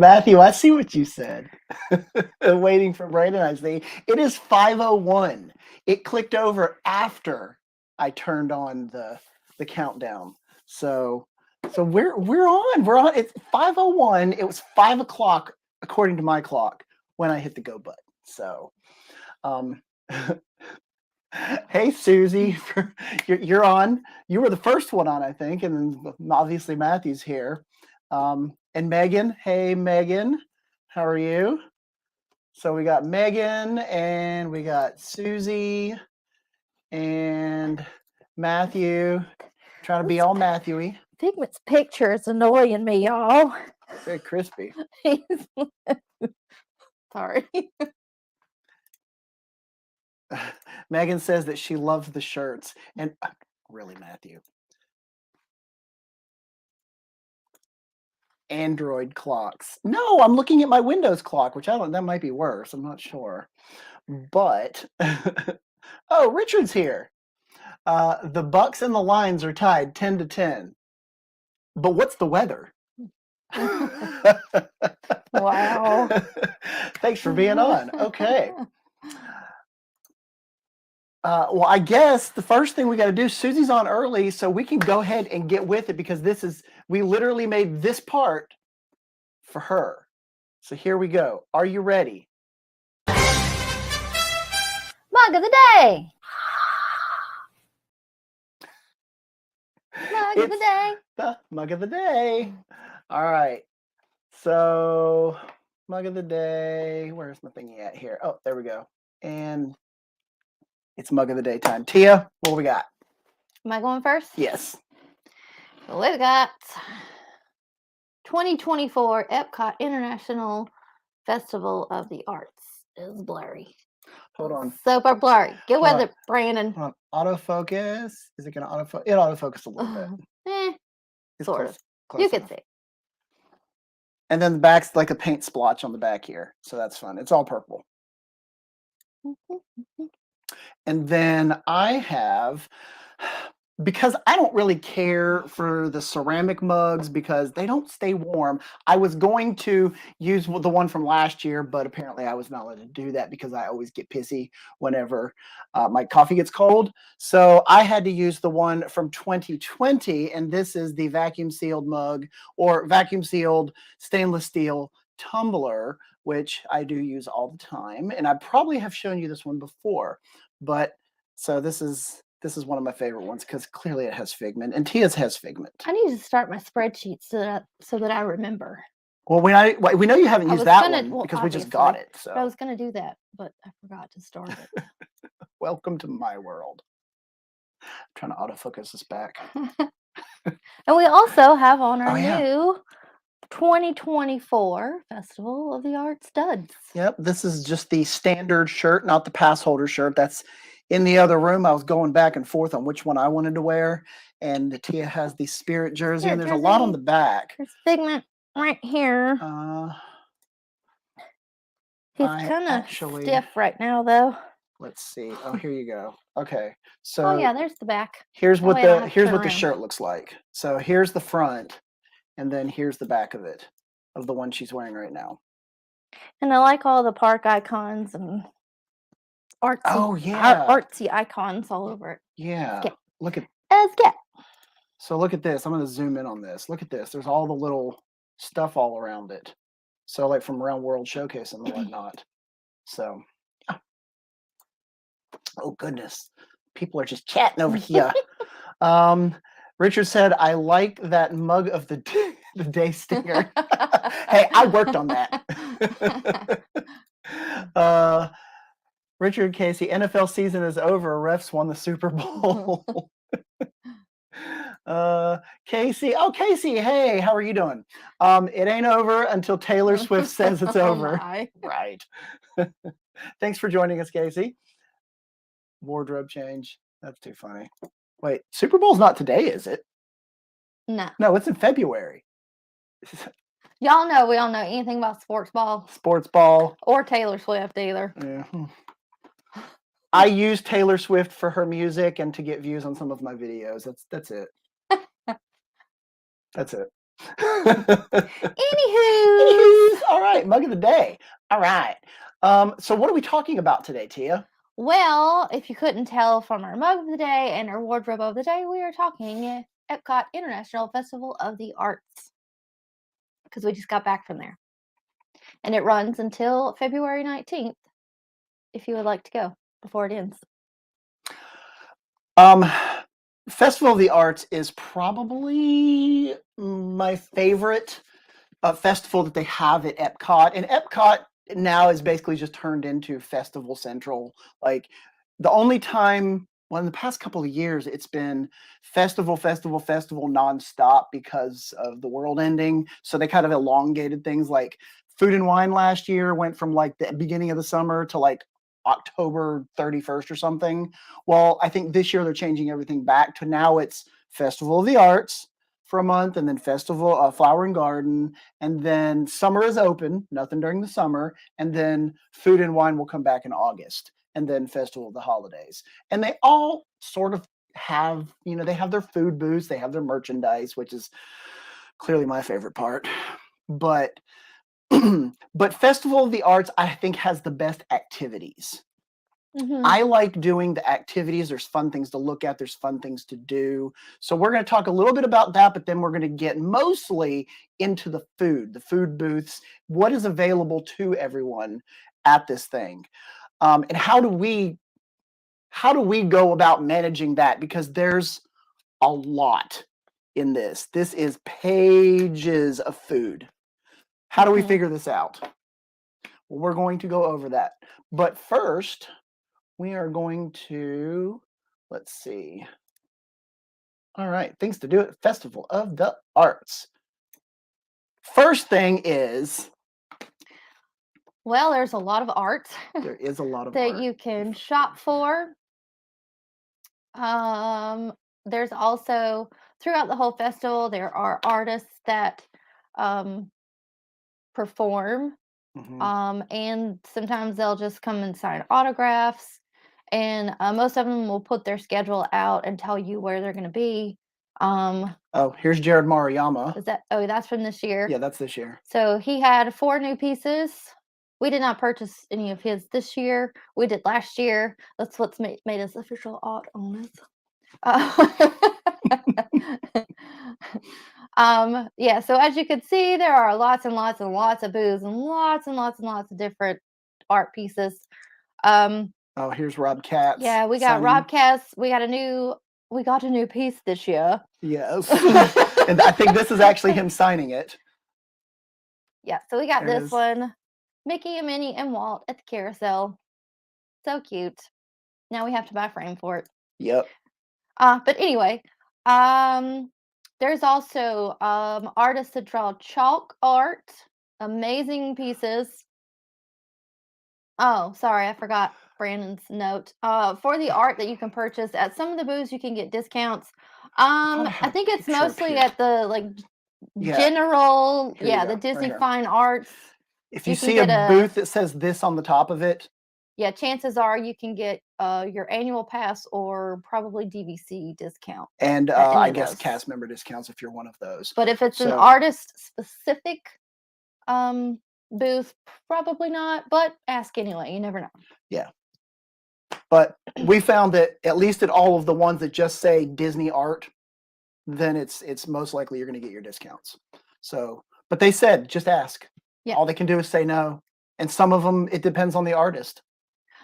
Matthew, I see what you said. Waiting for Brandon, I see. It is 5:01. It clicked over after I turned on the countdown. So we're on. We're on. It's 5:01. It was 5 o'clock according to my clock when I hit the go button. So, um, hey Susie, you're on. You were the first one on, I think, and then obviously Matthew's here. And Megan, hey Megan, how are you? So we got Megan and we got Susie and Matthew. Trying to be all Matthewy. Figment's picture is annoying me, y'all. Very crispy. Sorry. Megan says that she loves the shirts. And really, Matthew. Android clocks. No, I'm looking at my Windows clock, which that might be worse. I'm not sure. But, oh, Richard's here. The Bucks and the Lions are tied 10-10. But what's the weather? Wow. Thanks for being on. Okay. Well, I guess the first thing we got to do, Susie's on early, so we can go ahead and get with it because we literally made this part for her. So here we go. Are you ready? Mug of the day. Mug of the day. The mug of the day. All right. So, mug of the day. Where's my thingy at here? Oh, there we go. And it's mug of the day time. Tia, what do we got? Am I going first? Yes. So we've got 2024 Epcot International Festival of the Arts. Is blurry. Hold on. Super blurry. Get with it, Brandon. Hold on. Autofocus. Is it going to autofocus? It autofocus a little bit. Sort of. You can see. And then the back's like a paint splotch on the back here. So that's fun. It's all purple. And then I have, because I don't really care for the ceramic mugs because they don't stay warm. I was going to use the one from last year, but apparently I was not allowed to do that because I always get pissy whenever my coffee gets cold. So I had to use the one from 2020, and this is the vacuum sealed mug or vacuum sealed stainless steel tumbler, which I do use all the time. And I probably have shown you this one before, but so this is one of my favorite ones because clearly it has figment, and Tia's has figment. I need to start my spreadsheet so that I remember. Well, we know you haven't used that one because we just got it. So I was going to do that, but I forgot to start it. Welcome to my world. I'm trying to autofocus this back. And we also have on our new 2024 Festival of the Arts studs. Yep, this is just the standard shirt, not the pass holder shirt. That's in the other room. I was going back and forth on which one I wanted to wear, and Tia has the Spirit jersey, and there's a lot on the back. There's figment right here. He's kind of stiff right now, though. Let's see. Oh, here you go. Okay, so oh yeah, there's the back. Here's what the shirt looks like. So here's the front, and then here's the back of it, of the one she's wearing right now. And I like all the park icons and artsy. Oh yeah, artsy icons all over it. Yeah. Look at. So look at this. I'm going to zoom in on this. Look at this. There's all the little stuff all around it. So like from around World Showcase and whatnot. So. Oh goodness, people are just chatting over here. Richard said, "I like that mug of the day sticker." Hey, I worked on that. Richard Casey, NFL season is over. Refs won the Super Bowl. Casey, hey, how are you doing? It ain't over until Taylor Swift says it's over. Right. Thanks for joining us, Casey. Wardrobe change. That's too funny. Wait, Super Bowl's not today, is it? No, it's in February. Y'all know we don't know anything about sports ball. Or Taylor Swift either. Yeah. I use Taylor Swift for her music and to get views on some of my videos. That's it. That's it. Anywho, All right, mug of the day. All right. So what are we talking about today, Tia? well, if you couldn't tell from our mug of the day and our wardrobe of the day, we are talking Epcot International Festival of the Arts because we just got back from there. And it runs until February 19th if you would like to go before it ends. Um, Festival of the Arts is probably my favorite festival that they have at Epcot. And Epcot now is basically just turned into Festival Central. Like the only time, well, in the past couple of years, it's been festival nonstop because of the world ending. So they kind of elongated things. Like Food and Wine last year went from like the beginning of the summer to like October 31st or something. Well, I think this year they're changing everything back to now it's Festival of the Arts for a month, and then Festival Flower and Garden, and then summer is open, nothing during the summer, and then Food and Wine will come back in August, and then Festival of the Holidays. And they all sort of have, they have their food booths, they have their merchandise, which is clearly my favorite part. But but Festival of the Arts, I think, has the best activities. Mm-hmm. I like doing the activities. There's fun things to look at. There's fun things to do. So we're going to talk a little bit about that, but then we're going to get mostly into the food booths, what is available to everyone at this thing, and how do we go about managing that? Because there's a lot in this. This is pages of food. How do we figure this out? Well, we're going to go over that. But first, we are going to, let's see. All right, things to do at Festival of the Arts. First thing is, Well, there's a lot of art there is a lot of that art. you can shop for. There's also throughout the whole festival there are artists that perform, and sometimes they'll just come and sign autographs. And most of them will put their schedule out and tell you where they're going to be. Oh, here's Jared Mariyama. Is that? Oh, that's from this year. Yeah, that's this year. So he had 4 new pieces. We did not purchase any of his this year. We did last year. That's what's made us official art owners. Yeah, so as you can see, there are lots and lots and lots of booths and lots and lots and lots of different art pieces. Oh, here's Rob Katz. Yeah, we got Rob Katz. We got a new piece this year. Yes. And I think this is actually him signing it. Yeah, so we got There this one. Mickey and Minnie and Walt at the carousel. So cute. Now we have to buy a frame for it. Yep. But anyway, there's also artists that draw chalk art. Amazing pieces. Oh, sorry, I forgot Brandon's note. For the art that you can purchase at some of the booths, you can get discounts. I think it's mostly at the general, the Disney Fine Arts. If you see a booth that says this on the top of it, yeah, chances are you can get your annual pass or probably DVC discount. And I guess cast member discounts if you're one of those. But if it's an artist specific booth, probably not, but ask anyway. You never know. Yeah. But we found that at least at all of the ones that just say Disney art, then it's most likely you're going to get your discounts. So, but they said just ask. Yeah. All they can do is say no. And some of them, it depends on the artist.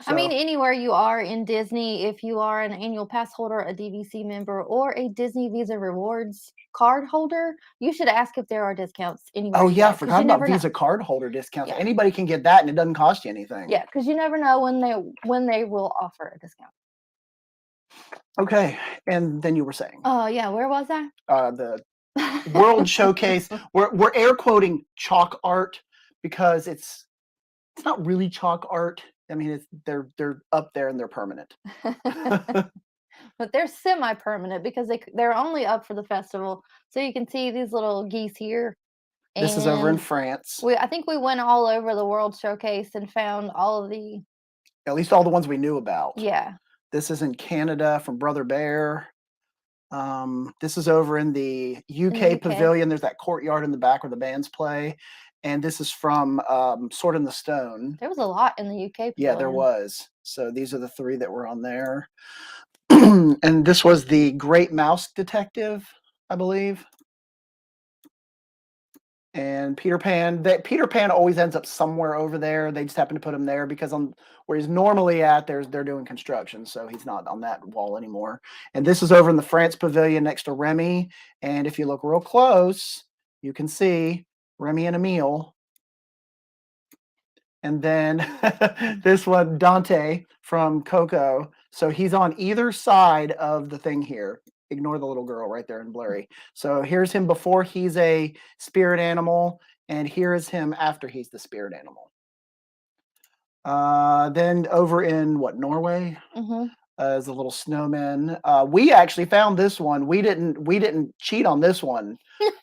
So, I mean, anywhere you are in Disney, if you are an annual pass holder, a DVC member, or a Disney Visa Rewards card holder, you should ask if there are discounts anywhere. Oh, yeah, I forgot about Visa card holder discounts. Yeah. Anybody can get that, and it doesn't cost you anything. Yeah, because you never know when they will offer a discount. Okay, and then you were saying. Oh, yeah, where was I? The World Showcase. We're air quoting chalk art because it's not really chalk art. I mean, they're up there and they're permanent. But they're semi-permanent because they're only up for the festival. So you can see these little geese here. This is over in France. I think we went all over the World Showcase and found all of at least all the ones we knew about. Yeah. This is in Canada from Brother Bear. This is over in the UK UK. pavilion. There's that courtyard in the back where the bands play. And this is from Sword in the Stone. There was a lot in the UK Yeah, there pavilion. was. So these are the 3 that were on there. And this was the Great Mouse Detective, I believe. And Peter Pan. Peter Pan always ends up somewhere over there. They just happen to put him there because on where he's normally at, they're doing construction, so he's not on that wall anymore. And this is over in the France Pavilion next to Remy. And if you look real close, you can see Remy and Emile. And then this one, Dante from Coco. So he's on either side of the thing here. Ignore the little girl right there in blurry. So here's him before he's a spirit animal, and here is him after he's the spirit animal. Then over in Norway, as a little snowman. We actually found this one. We didn't cheat on this one.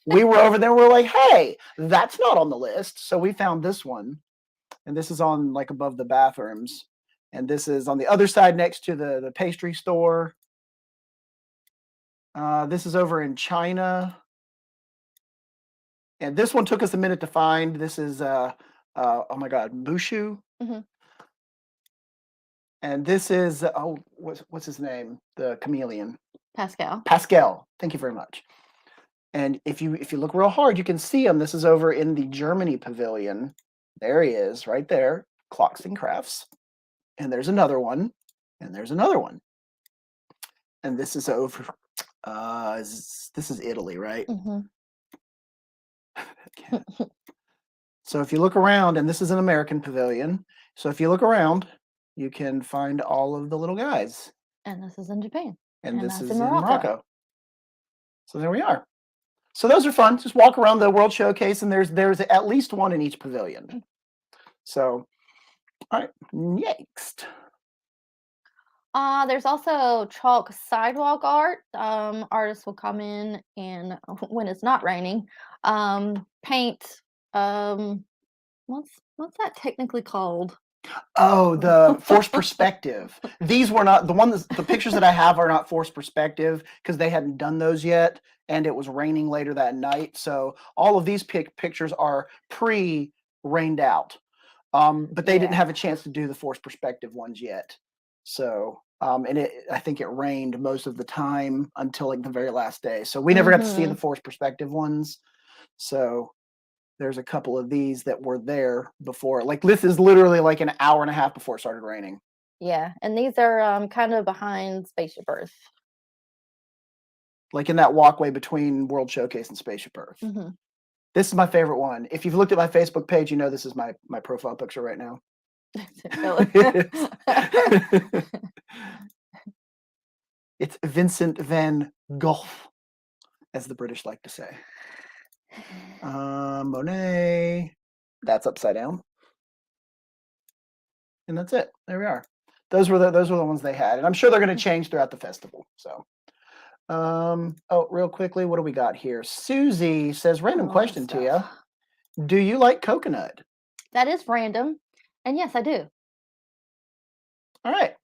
We were over there. We're like, hey, that's not on the list. So we found this one. And this is on like above the bathrooms. And this is on the other side next to the pastry store. This is over in China. And this one took us a minute to find. This is, oh my God, Mushu. And this is, oh, what's his name? The chameleon. Pascal. Pascal. Thank you very much. And if you look real hard, you can see him. This is over in the Germany pavilion. There he is, right there. Clocks and Crafts. And there's another one. And there's another one. And this is over. This is Italy, right? So if you look around, and this is an American pavilion. So if you look around, you can find all of the little guys. And this is in Japan. And this is in Morocco. So there we are. So those are fun. Just walk around the World Showcase, and there's at least one in each pavilion. So, all right, next. There's also chalk sidewalk art. Artists will come in and when it's not raining, paint. What's that technically called? Oh, the forced perspective. These were not the pictures that I have are not forced perspective because they hadn't done those yet, and it was raining later that night. So all of these pictures are pre-rained out, but they didn't have a chance to do the forced perspective ones yet. So, and I think it rained most of the time until like the very last day. So we never got to see the forced perspective ones. So there's a couple of these that were there before. Like this is literally like an hour and a half before it started raining. Yeah, and these are kind of behind Spaceship Earth. Like in that walkway between World Showcase and Spaceship Earth. This is my favorite one. If you've looked at my Facebook page, you know this is my profile picture right now. It's Vincent van Gogh, as the British like to say. Monet. That's upside down. And that's it. There we are. Those were the ones they had, and I'm sure they're going to change throughout the festival. So, oh, real quickly, what do we got here? Susie says, random question to you. Do you like coconut? That is random, and yes, I do. All right.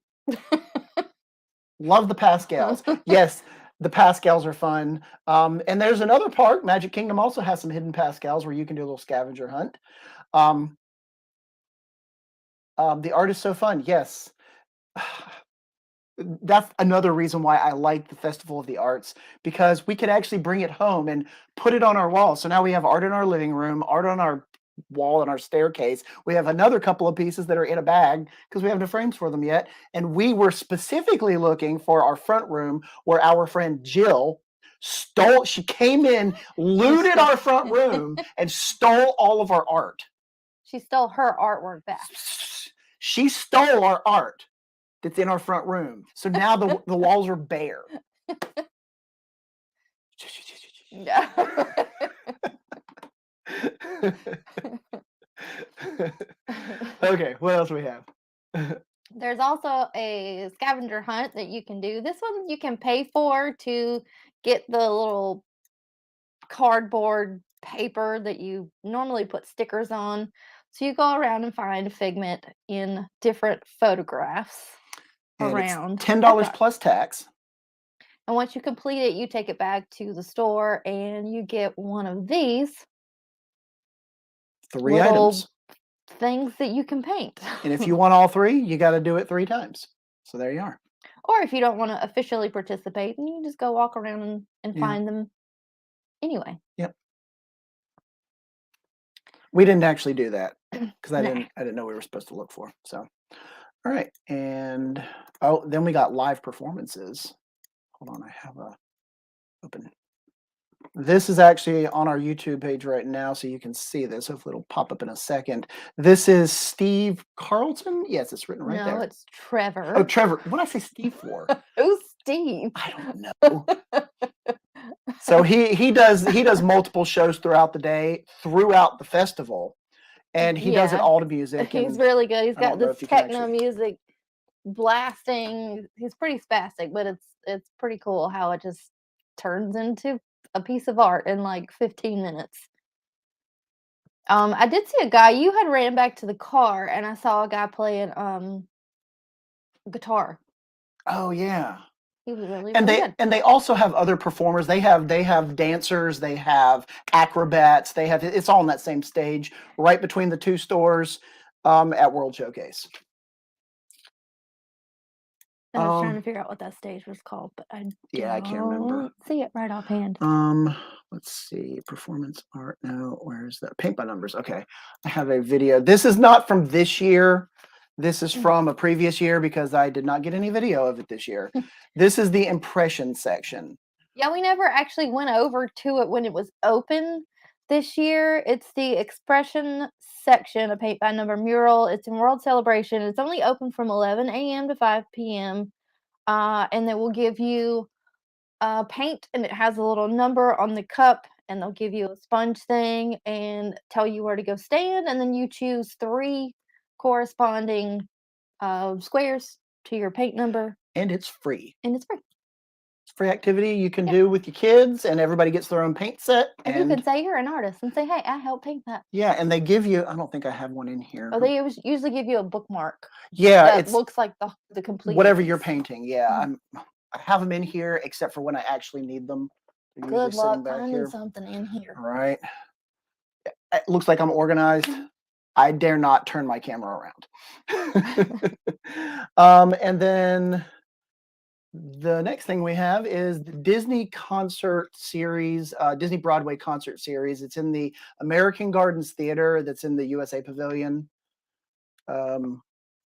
Love the Pascals. Yes, the Pascals are fun. And there's another park. Magic Kingdom also has some hidden Pascals where you can do a little scavenger hunt. The art is so fun. Yes. That's another reason why I like the Festival of the Arts, because we can actually bring it home and put it on our wall. So now we have art in our living room, art on our wall and our staircase. We have another couple of pieces that are in a bag because we have no frames for them yet. And we were specifically looking for our front room where our friend Jill she came in, looted our front room, and stole all of our art. She stole her artwork back. She stole our art that's in our front room. So now the walls are bare. Yeah. Okay, what else do we have? There's also a scavenger hunt that you can do. This one you can pay for to get the little cardboard paper that you normally put stickers on. So you go around and find a Figment in different photographs and around. It's $10 plus tax. And once you complete it, you take it back to the store and you get one of these 3 little items. things that you can paint. And if you want all 3, you got to do it 3 times. So there you are. Or if you don't want to officially participate, then you just go walk around and Yeah. find them anyway. Yep. We didn't actually do that because I Nah. didn't know we were supposed to look for. So, all right, and then we got live performances. Hold on, I have a open. This is actually on our YouTube page right now, so you can see this. Hopefully, it'll pop up in a second. This is Steve Carlton. Yes, it's written right No, there. it's Trevor. Oh, Trevor. What did I say Steve for? Who's Steve? I don't know. So he does multiple shows throughout the day, throughout the festival, and he does it Yeah. all to music. He's And really good. He's I got don't know this if you can techno actually. music blasting. He's pretty spastic, but it's pretty cool how it just turns into a piece of art in like 15 minutes. I did see a guy. You had ran back to the car, and I saw a guy playing guitar. Oh yeah. He was really, And really good. they also have other performers. They have dancers, they have acrobats, it's all on that same stage right between the 2 stores at World Showcase. I was trying to figure out what that stage was called, but I can't remember. don't see it right offhand. Let's see, performance art. No, where's that? Paint by numbers. Okay, I have a video. This is not from this year. This is from a previous year because I did not get any video of it this year. This is the impression section. Yeah, we never actually went over to it when it was open this year. It's the expression section of Paint by Number mural. It's in World Celebration. It's only open from 11 a.m. to 5 p.m. And they will give you paint, and it has a little number on the cup, and they'll give you a sponge thing and tell you where to go stand, and then you choose 3 corresponding squares to your paint number, And it's free. and it's free. It's a free activity you can do with your kids, and everybody gets their own paint set. And you can say you're an artist and say, "Hey, I helped paint that." Yeah, and they give you, I don't think I have one in here. Oh, they usually give you a bookmark Yeah, that it's looks like the complete whatever you're piece. painting. Yeah, I have them in here except for when I actually need them. They're usually Good luck sitting back finding here. something in here. All right. It looks like I'm organized. I dare not turn my camera around. And then the next thing we have is the Disney concert series, Disney Broadway concert series. It's in the American Gardens Theater that's in the USA Pavilion.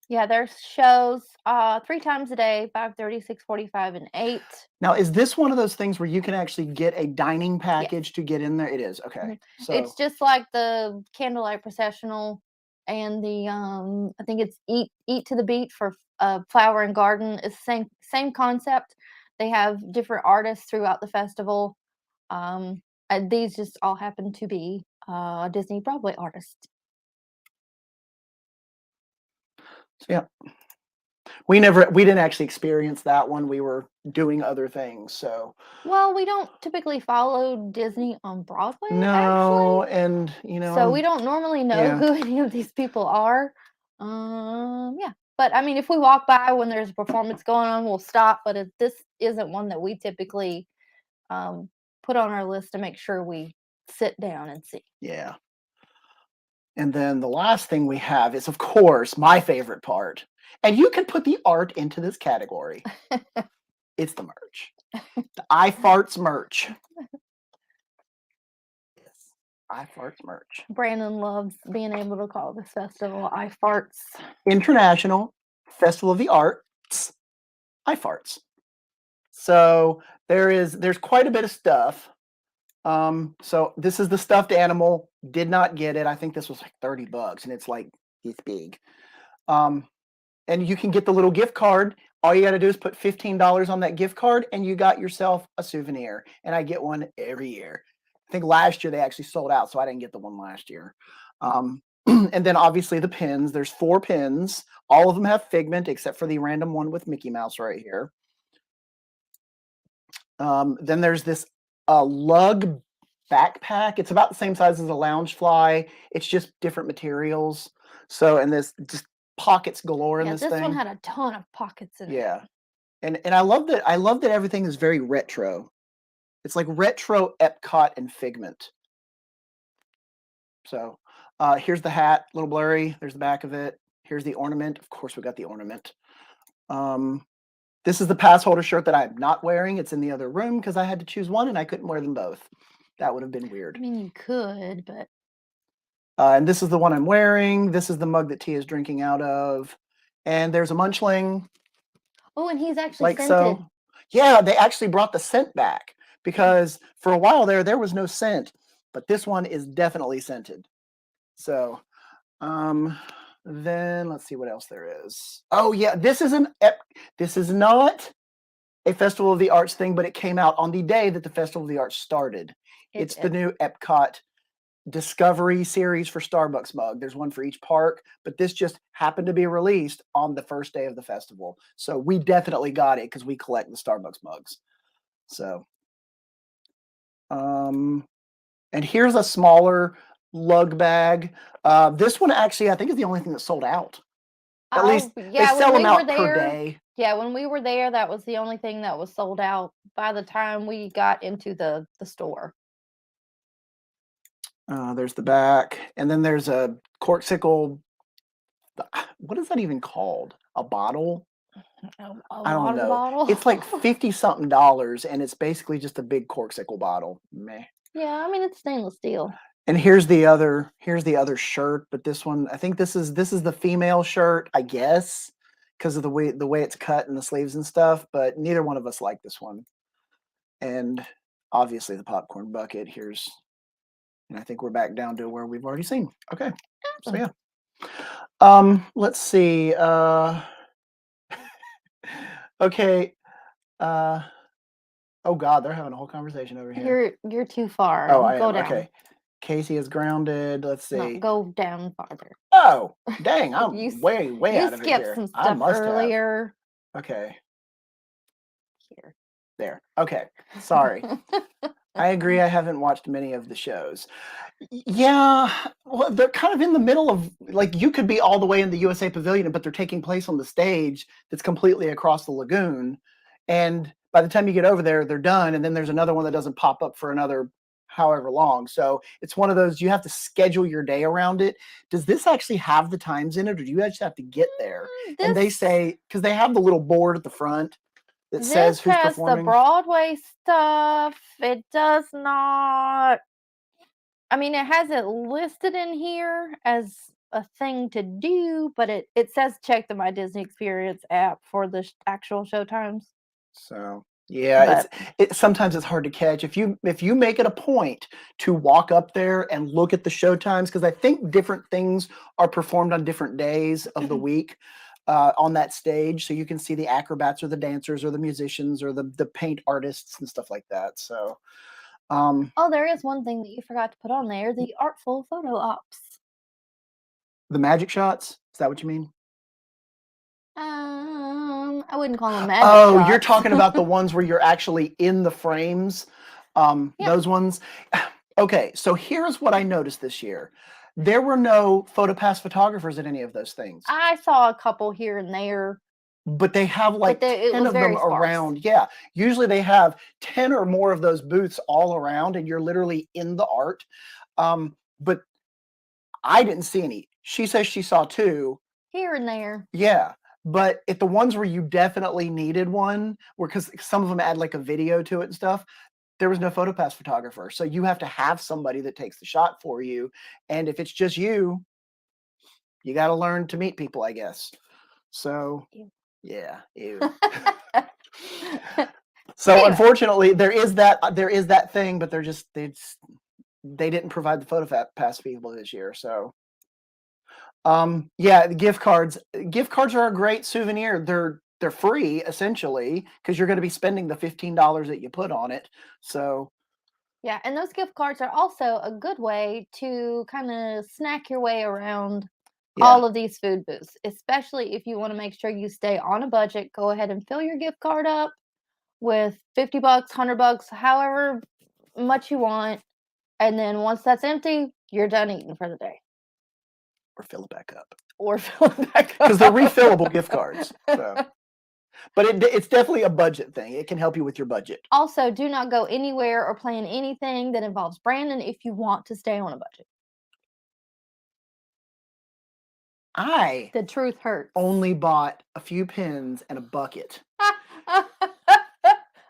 Yeah, there's shows 3 times a day, 5:30, 6:45, and 8. Now, is this one of those things where you can actually get a dining package to get in there? It is. Okay. So It's just like the candlelight processional and the I think it's eat to the beat for flower and garden. It's the same concept. They have different artists throughout the festival. And these just all happen to be Disney Broadway artists. yeah. We didn't actually experience that one. We were doing other things. So Well, we don't typically follow Disney on Broadway, no, actually. and So we don't normally know yeah. who any of these people are. Yeah. But I mean, if we walk by when there's a performance going on, we'll stop. But this isn't one that we typically put on our list to make sure we sit down and see. Yeah. And then the last thing we have is, of course, my favorite part. And you can put the art into this category. It's the merch. The iFarts merch. Yes, iFarts merch. Brandon loves being able to call this festival iFarts. International Festival of the Arts. iFarts. So there's quite a bit of stuff. So this is the stuffed animal. Did not get it. I think this was like $30, and it's like this big. And you can get the little gift card. All you got to do is put $15 on that gift card, and you got yourself a souvenir. And I get one every year. I think last year they actually sold out, so I didn't get the one last year. And then obviously the pins. There's 4 pins. All of them have Figment, except for the random one with Mickey Mouse right here. Then there's this lug backpack. It's about the same size as a Loungefly. It's just different materials. So, and this just pockets galore in this thing. This one had a ton of pockets in it. Yeah. And I love that everything is very retro. It's like retro Epcot and Figment. So, here's the hat, a little blurry. There's the back of it. Here's the ornament. Of course, we got the ornament. This is the pass holder shirt that I'm not wearing. It's in the other room because I had to choose one and I couldn't wear them both. That would have been I weird. mean, you could, but And this is the one I'm wearing. This is the mug that Tia is drinking out of. And there's a munchling. oh, and he's actually Like scented. so. Yeah, they actually brought the scent back because for a while there was no scent, but this one is definitely scented. So, then let's see what else there is. Oh yeah, this is not a Festival of the Arts thing, but it came out on the day that the Festival of the Arts started. It's the new Epcot Discovery series for Starbucks mug. There's one for each park, but this just happened to be released on the first day of the festival. So we definitely got it because we collect the Starbucks mugs. So, and here's a smaller lug bag. This one actually, I think, is the only thing that sold out. At least they yeah, sell when them we were out per there, day. yeah, when we were there, that was the only thing that was sold out by the time we got into the store. There's the back, and then there's a corksicle. What is that even called? A bottle? A I don't water know. bottle. It's like $50-something dollars, and it's basically just a big corksicle bottle. Meh. Yeah, I mean it's stainless steel. And here's the other shirt, but this one, I think this is the female shirt, I guess, because of the way it's cut and the sleeves and stuff. But neither one of us like this one. And obviously the popcorn bucket. And I think we're back down to where we've already seen. Okay, so yeah. Let's see. Okay. Oh God, they're having a whole conversation over here. You're too far. Oh, I Go am. down. Okay. Casey is grounded. Let's No, see. go down farther. Oh, dang! I'm You way you out of it skipped here. some I stuff must have. earlier. Okay, Here. there. Okay, sorry. I agree. I haven't watched many of the shows. Yeah, well, they're kind of in the middle of like you could be all the way in the USA Pavilion, but they're taking place on the stage that's completely across the lagoon. And by the time you get over there, they're done. And then there's another one that doesn't pop up for another however long. So it's one of those you have to schedule your day around it. Does this actually have the times in it, or do you actually have to get there? And they say because they have the little board at the front that says This who's has the performing. Broadway stuff. It does not. I mean, it has it listed in here as a thing to do, but it says check the My Disney Experience app for the actual show times. So yeah, But sometimes it's hard to catch if you make it a point to walk up there and look at the show times because I think different things are performed on different days of the week on that stage, so you can see the acrobats or the dancers or the musicians or the paint artists and stuff like that. So, oh, there is one thing that you forgot to put on there: the artful photo ops. the magic shots. Is that what you mean? I wouldn't call them magic Oh, shots. you're talking about the ones where you're actually in the frames. Yeah. Those ones. Okay, so here's what I noticed this year. There were no PhotoPass photographers at any of those things. I saw a couple here and there. But they have like 10 of them around. Yeah. Usually they have 10 or more of those booths all around, and you're literally in the art. But I didn't see any. She says she saw 2. Here and there. Yeah. But at the ones where you definitely needed one, because some of them add like a video to it and stuff, there was no PhotoPass photographer. So you have to have somebody that takes the shot for you. And if it's just you got to learn to meet people, I guess. So, yeah. Ew. So Anyway. Unfortunately, there is that thing, but they didn't provide the PhotoPass people this year. So, yeah, the gift cards. Gift cards are a great souvenir. They're free essentially because you're going to be spending the $15 that you put on it. So yeah, and those gift cards are also a good way to kind of snack your way around all of these food booths, especially if you want to make sure you stay on a budget. Go ahead and fill your gift card up with $50, $100, however much you want. And then once that's empty, you're done eating for the day. or fill it back up. Or fill it back up. Because they're refillable gift cards. So. But it's definitely a budget thing. It can help you with your budget. Also, do not go anywhere or plan anything that involves Brandon if you want to stay on a budget. I The truth hurts. only bought a few pins and a bucket,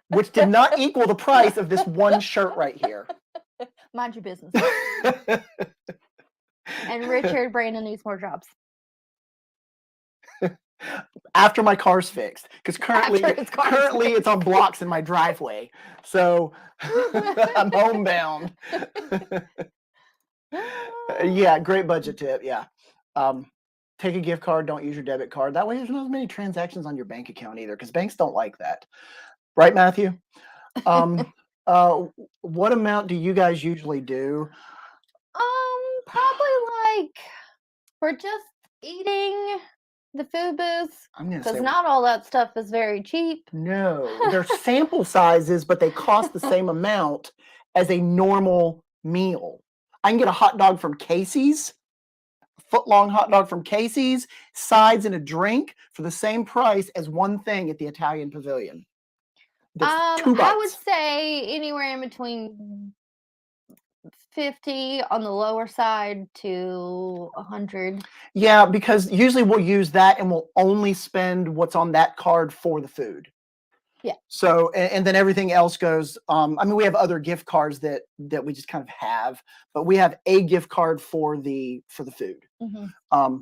which did not equal the price of this one shirt right here. Mind your business. And Richard, Brandon needs more jobs. After my car's fixed, because currently After his car's it's on blocks in my driveway, so I'm homebound. Yeah, great budget tip. Yeah, take a gift card. Don't use your debit card. That way, there's not as many transactions on your bank account either, because banks don't like that, right, Matthew? What amount do you guys usually do? Probably like for just eating the food booths, I'm gonna because say not all that stuff is very cheap. no. They're sample sizes, but they cost the same amount as a normal meal. I can get a hot dog from Casey's, a foot-long hot dog from Casey's, sides and a drink for the same price as one thing at the Italian Pavilion. That's $2. I would say anywhere in between 50 on the lower side to 100. Yeah, because usually we'll use that and we'll only spend what's on that card for the food. Yeah. So, and then everything else goes, I mean, we have other gift cards that we just kind of have, but we have a gift card for the food.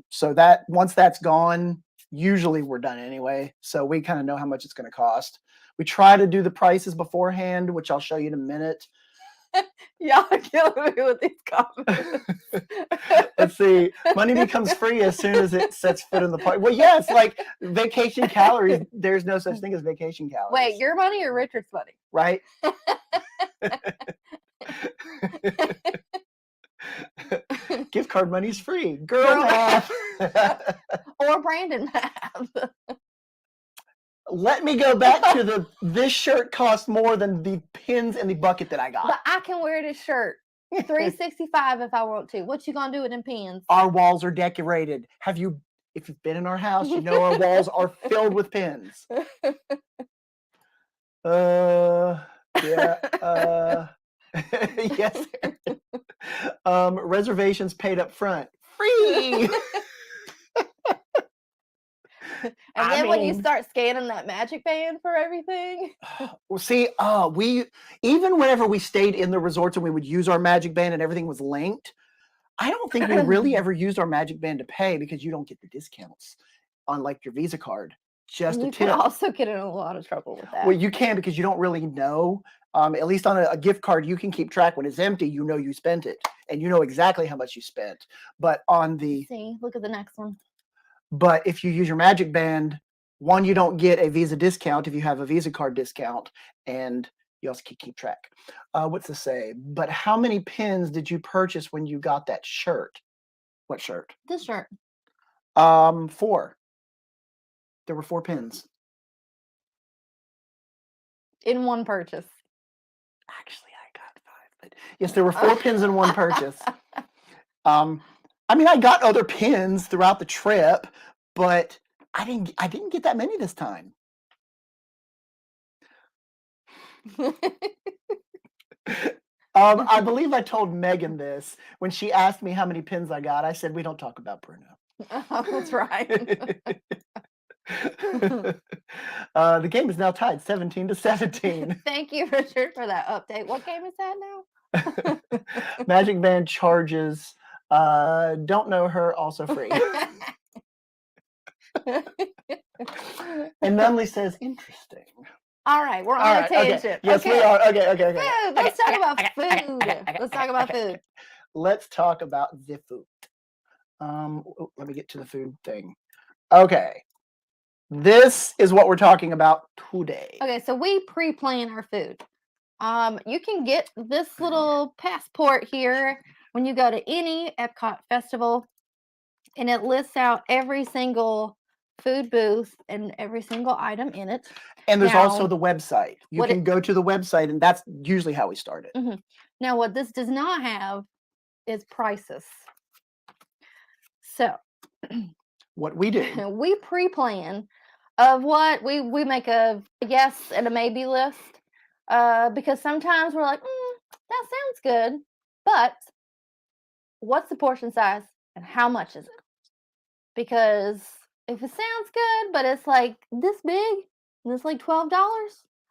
So that once that's gone, usually we're done anyway. So we kind of know how much it's going to cost. We try to do the prices beforehand, which I'll show you in a minute. Y'all are killing me with these comments. Let's see. Money becomes free as soon as it sets foot in the park. Well, yeah, it's like vacation calories. There's no such thing as vacation calories. Wait, your money or Richard's money? Right? Gift card money's free. Girl math. Or Brandon math. Let me go back to this shirt costs more than the pins and the bucket that I got. But I can wear this shirt 365 if I want to. What you gonna do with them pins? Our walls are decorated. If you've been in our house, you know our walls are filled with pins. Yeah. Yes. Reservations paid up front. Free. And then when you start scanning that magic band for everything. Well, see, we even whenever we stayed in the resorts and we would use our magic band and everything was linked, I don't think we really ever used our magic band to pay because you don't get the discounts on like your Visa card. Just you can also get in a lot of trouble with that. Well, you can because you don't really know. At least on a gift card, you can keep track when it's empty. You know you spent it, and you know exactly how much you spent. But on the look at the next one. But if you use your magic band, one, you don't get a Visa discount if you have a Visa card discount, and you also can keep track. What's this say? But how many pins did you purchase when you got that shirt? What shirt? This shirt. 4. There were 4 pins. In one purchase. Actually, I got 5. But yes, there were 4 pins in one purchase. I mean, I got other pins throughout the trip, but I didn't get that many this time. I believe I told Megan this when she asked me how many pins I got. I said, we don't talk about Bruno. Oh, that's right. The game is now tied 17-17. Thank you, Richard, for that update. What game is that now? Magic Band charges. Don't know her, also free. And Nunley says, interesting. All right, we're on a tangent. Okay. Yes, we are. Okay. Food. Let's talk about food. Let's talk about food. Let's talk about the food. Let me get to the food thing. Okay. This is what we're talking about today. Okay, so we pre-plan our food. You can get this little passport here when you go to any Epcot Festival, and it lists out every single food booth and every single item in it. And there's also the website. You can go to the website, and that's usually how we start it. Mm-hmm. Now, what this does not have is prices. So, what we do, we pre-plan of what we make a yes and a maybe list, because sometimes we're like, that sounds good, but what's the portion size and how much is it? Because if it sounds good, but it's like this big and it's like $12,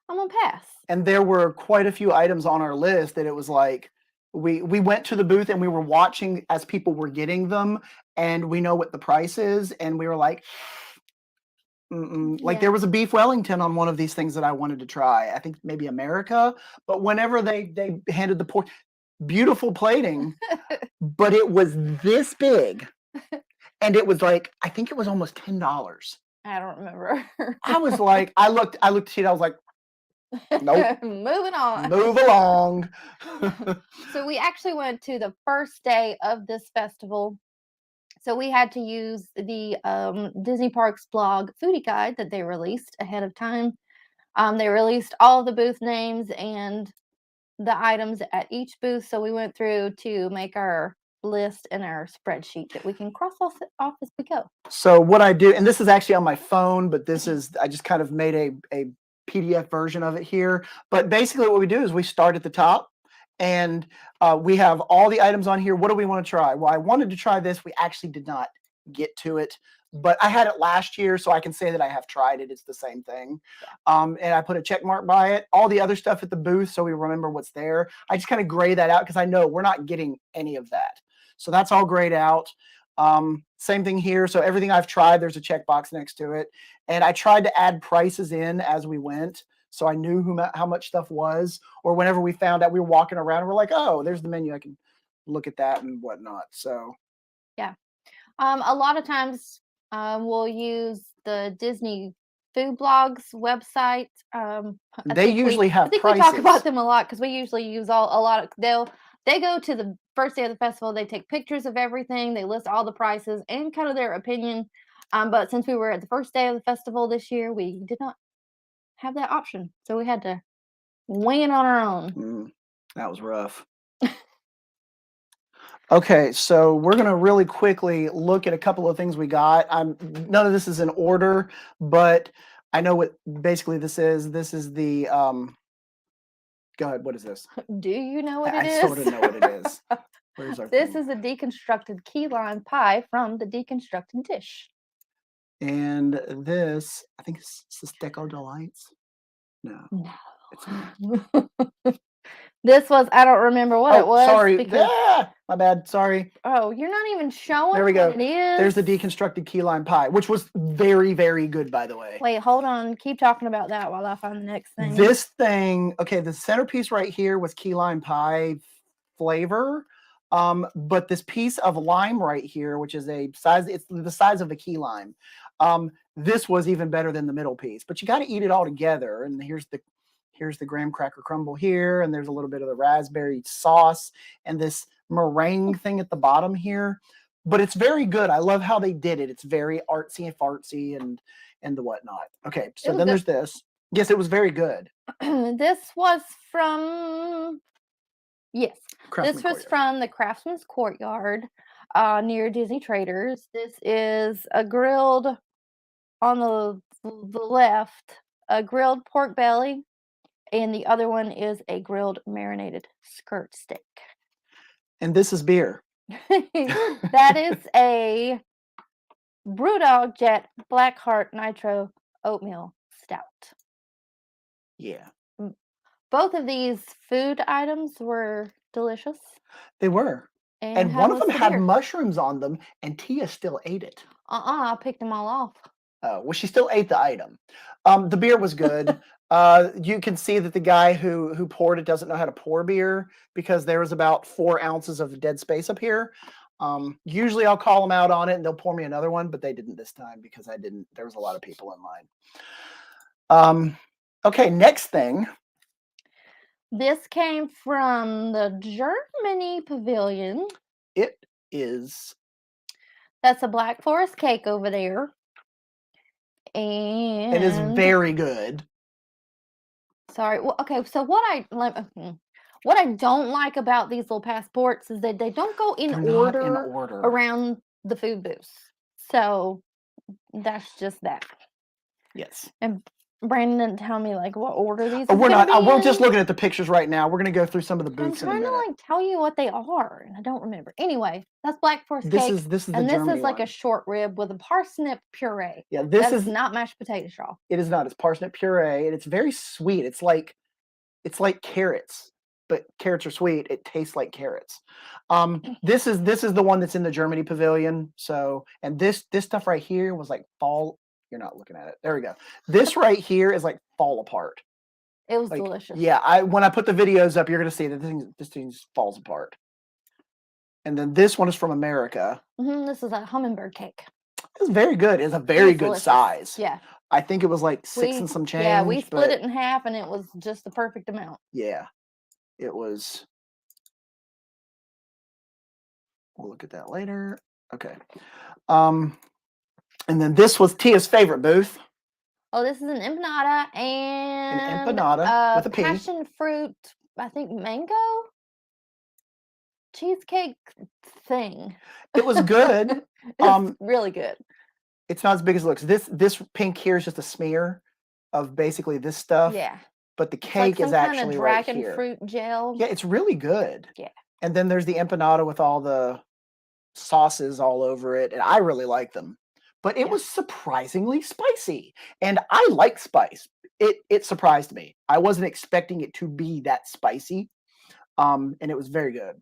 I'm gonna pass. And there were quite a few items on our list that it was like we went to the booth and we were watching as people were getting them, and we know what the price is, and we were like, like Yeah. there was a beef Wellington on one of these things that I wanted to try. I think maybe America, but whenever they handed the pork, beautiful plating, but it was this big, and it was like I think it was almost $10. I don't remember. I was like, I looked to see it, I was like, nope, Moving on. move along. So we actually went to the first day of this festival. So we had to use the Disney Parks blog foodie guide that they released ahead of time. They released all of the booth names and the items at each booth. So we went through to make our list and our spreadsheet that we can cross off as we go. So what I do, and this is actually on my phone, but this is, I just kind of made a PDF version of it here. But basically what we do is we start at the top, and we have all the items on here. What do we want to try? Well, I wanted to try this. We actually did not get to it, but I had it last year, so I can say that I have tried it. It's the same thing. And I put a check mark by it. All the other stuff at the booth, so we remember what's there. I just kind of gray that out because I know we're not getting any of that. So that's all grayed out. Same thing here. So everything I've tried, there's a checkbox next to it. And I tried to add prices in as we went, so I knew how much stuff was. Or whenever we found out, we were walking around and we're like, oh, there's the menu. I can look at that and whatnot. So yeah. A lot of times we'll use the Disney food blogs website. they usually have I think prices. we talk about them a lot because we usually use a lot of they go to the first day of the festival. They take pictures of everything. They list all the prices and kind of their opinion. But since we were at the first day of the festival this year, we did not have that option, so we had to wing it on our own. That was rough. Okay, so we're going to really quickly look at a couple of things we got. None of this is in order, but I know what basically this is. This is the go ahead. What is this? Do you know what it is? I sort of know what it is. Where's our This thing? is a deconstructed key lime pie from the deconstructed dish. And this, I think it's this Deco Delights. No. It's not. This was, I don't remember what it was. Sorry. My bad. Sorry. Oh, you're not even showing There we go. what it is. There's the deconstructed key lime pie, which was very, very good, by the way. Wait, hold on. Keep talking about that while I find the next thing. This thing, okay, the centerpiece right here was key lime pie flavor. But this piece of lime right here, which is it's the size of a key lime. This was even better than the middle piece, but you got to eat it all together. And here's the graham cracker crumble here, and there's a little bit of the raspberry sauce and this meringue thing at the bottom here. But it's very good. I love how they did it. It's very artsy and fartsy and the whatnot. Okay, so then there's this. Yes, it was very good. This was from this was from the Craftsman's Courtyard near Disney Traders. This is a grilled, on the left, a grilled pork belly, and the other one is a grilled marinated skirt steak. And this is beer. That is a Brewdog Jet Blackheart Nitro Oatmeal Stout. Yeah. Both of these food items were delicious. They were. And one of them had mushrooms on them, and Tia still ate it. I picked them all off. Well, she still ate the item. The beer was good. You can see that the guy who poured it doesn't know how to pour beer, because there was about 4 ounces of dead space up here. Usually I'll call them out on it and they'll pour me another one, but they didn't this time because I didn't. There was a lot of people in line. Okay, next thing. This came from the Germany Pavilion. It is. That's a Black Forest cake over there. And it is very good. Sorry. Well, okay, so what I don't like about these little passports is that they don't go in order around the food booths. So that's just that. Yes. And Brandon didn't tell me like what order these. Is We're gonna not. be We're just in. looking at the pictures right now. We're gonna go through some of the But I'm booths in a trying to minute. like tell you what they are, and I don't remember. Anyway, that's Black Forest This cake, is the and this Germany is like a one. short rib with a parsnip puree. Yeah, this That is is. not mashed potatoes, y'all. It is not. It's parsnip puree, and it's very sweet. It's like carrots, but carrots are sweet. It tastes like carrots. This is the one that's in the Germany pavilion. So, and this stuff right here was like fall. You're not looking at it. There we go. This right here is like fall apart. It was Like, delicious. yeah, when I put the videos up, you're gonna see that this thing falls apart. And then this one is from America. This is a hummingbird cake. It's very good. It's a It very was good delicious. size. Yeah. I think it was like 6 and some change. Yeah, we split but it in half, and it was just the perfect amount. yeah, it was. We'll look at that later. Okay. And then this was Tia's favorite booth. Oh, this is an empanada and empanada with a P. passion fruit, I think mango cheesecake thing. It was good. It's really good. It's not as big as it looks. This pink here is just a smear of basically this stuff. Yeah. But the It's like cake some is kind actually of right dragon here. fruit gel. Yeah, it's really good. Yeah. And then there's the empanada with all the sauces all over it, and I really like them. But it was surprisingly spicy, and I like spice. It surprised me. I wasn't expecting it to be that spicy, and it was very good.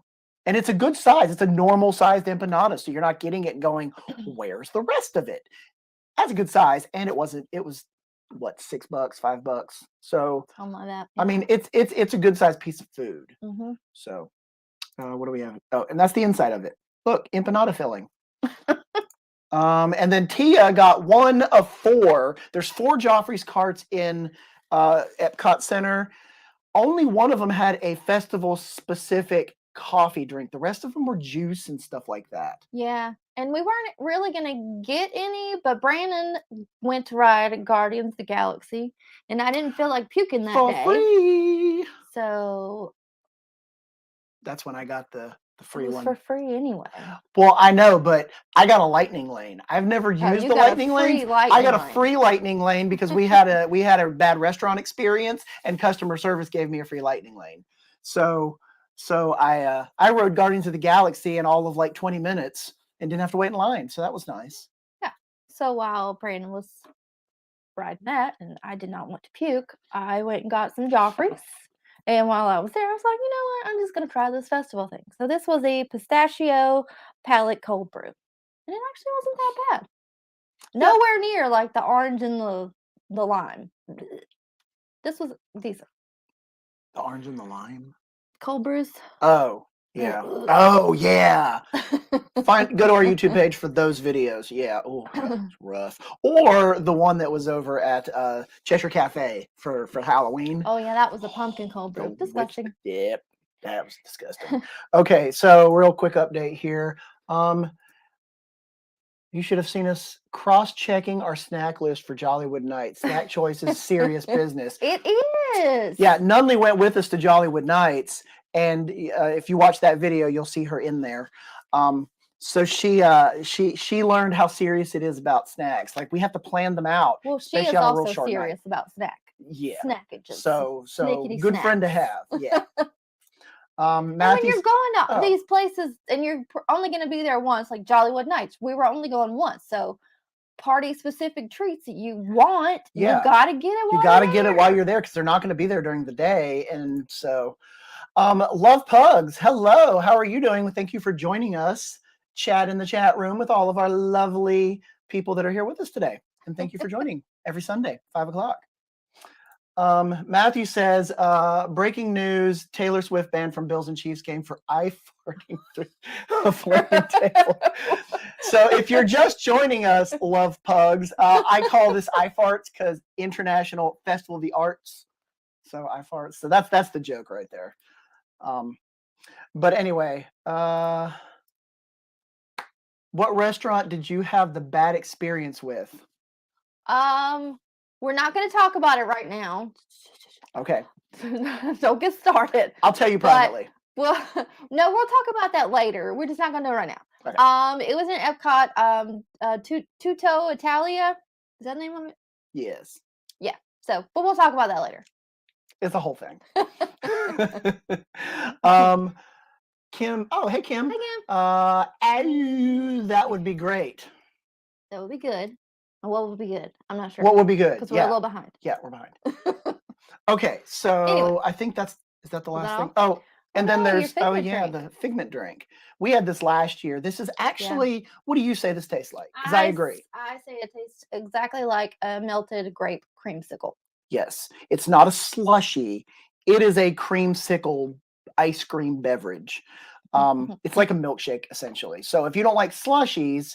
And it's a good size. It's a normal sized empanada, so you're not getting it and going, "Where's the rest of it?" That's a good size, and it wasn't. It was what, $6, $5. So Something like that. I mean, it's a good sized piece of food. Mm-hmm. So what do we have? Oh, and that's the inside of it. Look, empanada filling. And then Tia got 1 of 4. There's 4 Joffrey's carts in Epcot Center. Only one of them had a festival specific coffee drink. The rest of them were juice and stuff like that. Yeah. And we weren't really going to get any, but Brandon went to ride Guardians of the Galaxy, and I didn't feel like puking that For day. free. So that's when I got the free it was one. for free anyway. Well, I know, but I got a lightning lane. I've never used the lightning lane. I got a free lightning lane because we had a bad restaurant experience, and customer service gave me a free lightning lane. So I rode Guardians of the Galaxy in all of like 20 minutes and didn't have to wait in line. So that was nice. Yeah. So while Brandon was riding that and I did not want to puke, I went and got some Joffrey's. And while I was there, I was like, you know what? I'm just going to try this festival thing. So this was a pistachio palate cold brew. And it actually wasn't that bad. Nowhere near like the orange and the lime. This was decent. The orange and the lime? Cold brews? Oh, yeah. Oh, yeah. Go to our YouTube page for those videos. Yeah. Oh, that's rough. Or the one that was over at Cheshire Cafe for Halloween. Oh, yeah. That was a pumpkin cold brew. Disgusting. Yep. That was disgusting. Okay. So real quick update here. You should have seen us cross-checking our snack list for Jollywood Nights. Snack choice is serious business. It is. Yeah, Nunley went with us to Jollywood Nights, and if you watch that video, you'll see her in there. So she learned how serious it is about snacks. Like we have to plan them out. Well, she is also serious about snackages. So Snickety good snacks. friend to have. Yeah. When you're going to these places and you're only going to be there once, like Jollywood Nights, we were only going once. So party specific treats that you want, you got to get it. You got to get it while you're there because they're not going to be there during the day. And so, Love Pugs, hello, how are you doing? Thank you for joining us. Chat in the chat room with all of our lovely people that are here with us today. And thank you for joining every Sunday, 5 o'clock. Matthew says, breaking news, Taylor Swift banned from Bills and Chiefs game for eye-farting through a flaming table. So if you're just joining us, Love Pugs, I call this eye farts because International Festival of the Arts. So eye farts. So that's the joke right there. But anyway, what restaurant did you have the bad experience with? We're not going to talk about it right now. Okay. Don't get started. I'll tell you privately. We'll talk about that later. We're just not going to do it right now. Okay. It was in Epcot, Tutto Italia. Is that the name of it? Yes. Yeah. So, but we'll talk about that later. It's a whole thing. um, Kim. Oh, hey, Kim. Hey, Kim. That would be great. That would be good. And what would be good? I'm not sure. What would be good? Because we're a little behind. Yeah, we're behind. Okay, so Anyway. I think is that the last that thing? all? Oh, and then no, your there's Figment drink. the Figment drink. We had this last year. This is actually, what do you say this tastes like? Because I agree. I say it tastes exactly like a melted grape creamsicle. Yes, it's not a slushy. It is a creamsicle ice cream beverage. It's like a milkshake essentially. So if you don't like slushies,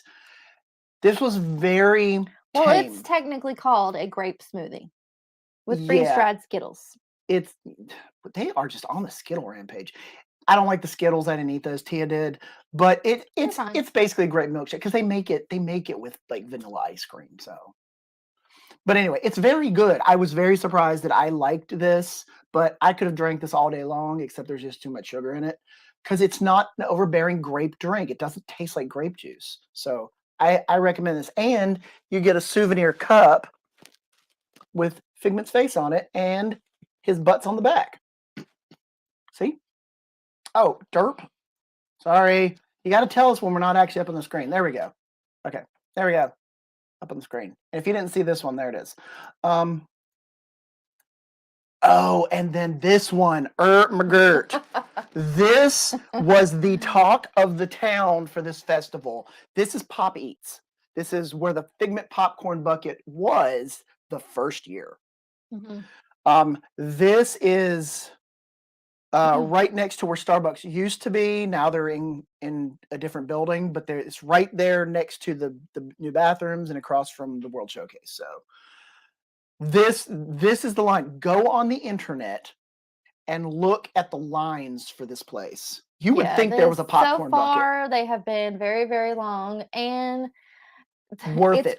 this was very Well, tame. it's technically called a grape smoothie with freeze-dried Skittles. They are just on the Skittle rampage. I don't like the Skittles. I didn't eat those. Tia did, but it's basically a grape milkshake because they make it with like vanilla ice cream. So, but anyway, it's very good. I was very surprised that I liked this, but I could have drank this all day long, except there's just too much sugar in it because it's not an overbearing grape drink. It doesn't taste like grape juice. So I recommend this, and you get a souvenir cup with Figment's face on it and his butt's on the back. See? Oh, derp. Sorry. You got to tell us when we're not actually up on the screen. There we go. Okay. There we go. Up on the screen. And if you didn't see this one, there it is. Oh, and then this one, McGirt. This was the talk of the town for this festival. This is Pop Eats. This is where the Figment popcorn bucket was the first year. This is right next to where Starbucks used to be. Now they're in a different building, but it's right there next to the new bathrooms and across from the World Showcase. So this is the line. Go on the internet and look at the lines for this place. You would think there was a popcorn bucket. So far, they have been very, very long, and it's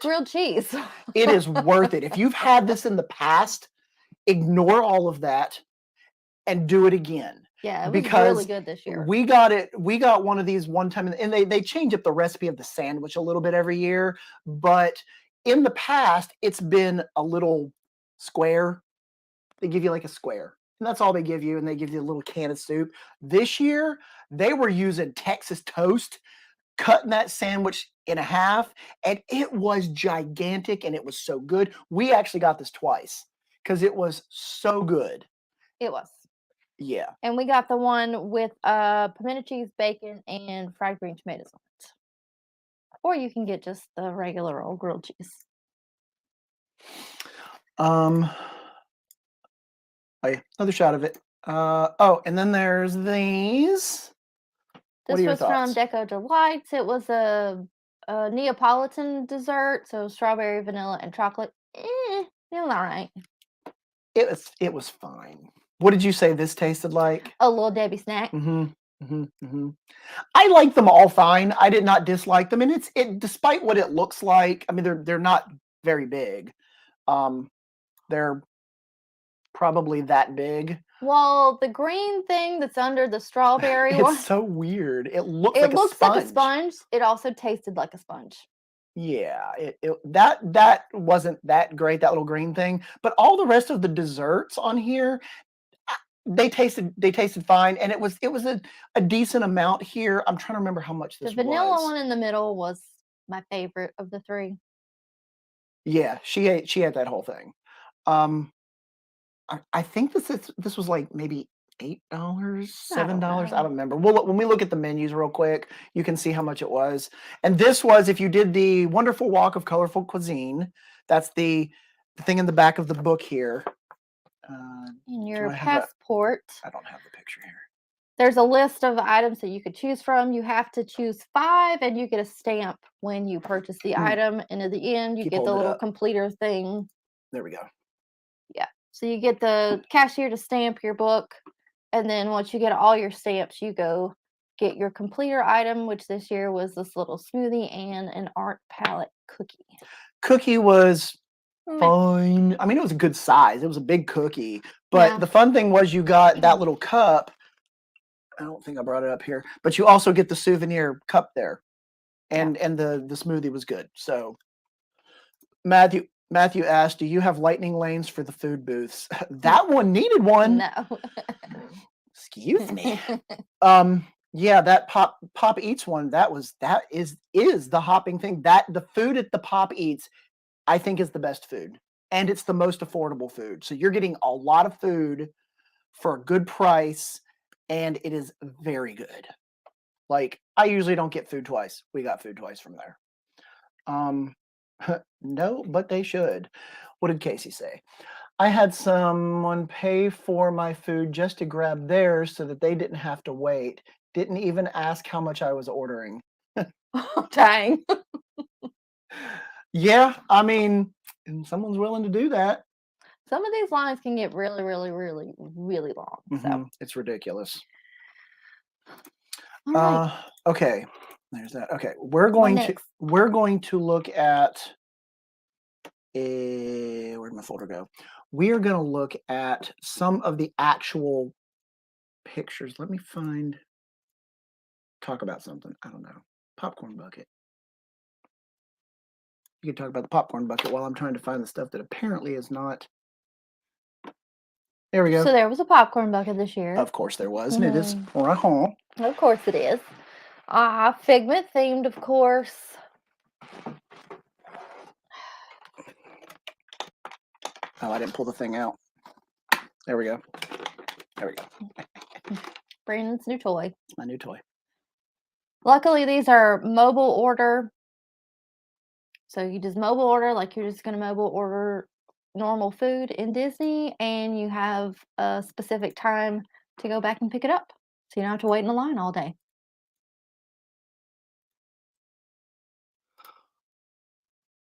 grilled cheese. It is worth it. If you've had this in the past, ignore all of that and do it again. Yeah, it was really good this year. We got one of these one time, and they change up the recipe of the sandwich a little bit every year. But in the past, it's been a little square. They give you like a square, and that's all they give you, and they give you a little can of soup. This year, they were using Texas toast, cutting that sandwich in half, and it was gigantic, and it was so good. We actually got this twice because it was so good. It was. Yeah. And we got the one with pimento cheese, bacon, and fried green tomatoes on it. Or you can get just the regular old grilled cheese. Oh yeah, another shot of it. And then there's these. This was from Deco Delights. It was a Neapolitan dessert, so strawberry, vanilla, and chocolate. It was all right. It was fine. What did you say this tasted like? A Little Debbie snack. I like them all fine. I did not dislike them, and despite what it looks like. I mean, they're not very big. They're probably that big. Well, the green thing that's under the strawberry one. It's so weird. It looks like a sponge. It also tasted like a sponge. Yeah, that wasn't that great, that little green thing. But all the rest of the desserts on here, they tasted fine, and it was a decent amount here. I'm trying to remember how much this was. The vanilla one in the middle was my favorite of the three. Yeah, she ate that whole thing. I think this was like maybe $8, $7. I don't remember. When we look at the menus real quick, you can see how much it was. And this was, if you did the Wonderful Walk of Colorful Cuisine, that's the thing in the back of the book here. In your passport. I don't have the picture here. There's a list of items that you could choose from. You have to choose 5, and you get a stamp when you purchase the item. And at the end, you get the little completer thing. There we go. Yeah. So you get the cashier to stamp your book. And then once you get all your stamps, you go get your completer item, which this year was this little smoothie and an art palette cookie. Cookie was fine. I mean, it was a good size. It was a big cookie. But the fun thing was you got that little cup. I don't think I brought it up here. But you also get the souvenir cup there. And the smoothie was good. So Matthew, Matthew asked, "Do you have lightning lanes for the food booths?" That one needed one. No. Excuse me. Yeah, that Pop Eats one. That is the hopping thing. That the food at the Pop Eats, I think, is the best food, and it's the most affordable food. So you're getting a lot of food for a good price, and it is very good. Like, I usually don't get food twice. We got food twice from there. No, but they should. What did Casey say? I had someone pay for my food just to grab theirs so that they didn't have to wait. Didn't even ask how much I was ordering. Dang. Yeah, I mean, and someone's willing to do that. Some of these lines can get really, really, really, really long. So It's ridiculous. all right. Okay, there's that. Okay, we're going to look at where'd my folder go? We are going to look at some of the actual pictures. Let me talk about something. I don't know. Popcorn bucket. You can talk about the popcorn bucket while I'm trying to find the stuff that apparently is not. There we go. So there was a popcorn bucket this year. Of course there was, and it is right home. Of course it is. Figment themed, of course. Oh, I didn't pull the thing out. There we go. There we go. Brandon's new toy. My new toy. Luckily, these are mobile order. So you just mobile order like you're just going to mobile order normal food in Disney, and you have a specific time to go back and pick it up. So you don't have to wait in a line all day.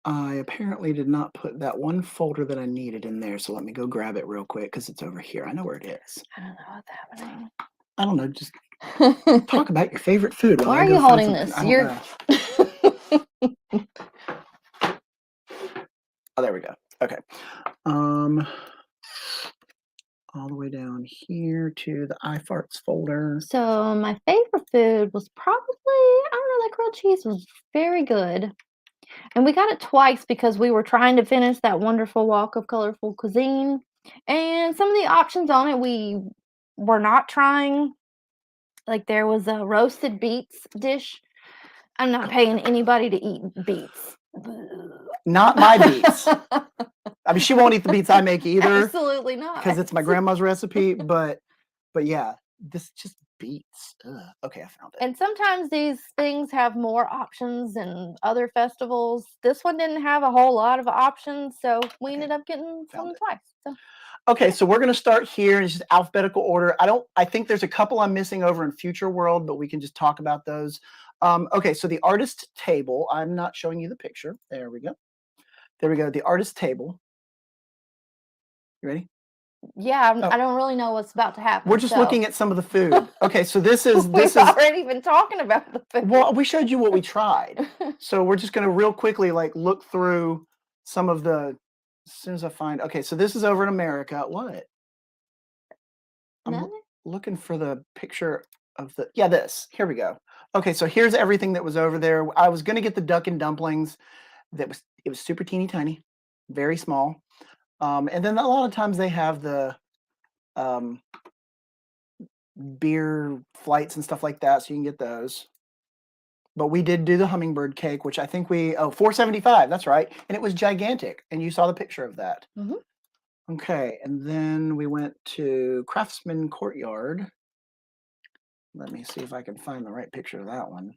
I apparently did not put that one folder that I needed in there, so let me go grab it real quick because it's over here. I know where it is. I don't know what's happening. I don't know. Just talk about your favorite food. Why are you holding this? You're. Oh, there we go. Okay. All the way down here to the iFarts folder. So my favorite food was probably, I don't know, that grilled cheese was very good. And we got it twice because we were trying to finish that wonderful walk of colorful cuisine. And some of the options on it we were not trying. Like there was a roasted beets dish. I'm not paying anybody to eat beets. Not my beets. I mean, she won't eat the beets I make either. Absolutely not. Because it's my grandma's recipe. But yeah, this just beets. Ugh. Okay, I found it. And sometimes these things have more options than other festivals. This one didn't have a whole lot of options, so we ended up getting something twice. So. Okay, so we're going to start here in just alphabetical order. I think there's a couple I'm missing over in Future World, but we can just talk about those. Okay, so the artist table. I'm not showing you the picture. There we go. There we go. The artist table. You ready? Yeah, I don't really know what's about to happen. We're just looking at some of the food. Okay, so this is We've already been talking about the food. Well, we showed you what we tried. So we're just going to real quickly look through some of the. As soon as I find. Okay, so this is over in America. What? I'm looking for the picture of the. Yeah, this. Here we go. Okay, so here's everything that was over there. I was going to get the duck and dumplings. It was super teeny tiny, very small. And then a lot of times they have the beer flights and stuff like that, so you can get those. But we did do the hummingbird cake, which I think $4.75. That's right, and it was gigantic. And you saw the picture of that. Okay, and then we went to Craftsman Courtyard. Let me see if I can find the right picture of that one.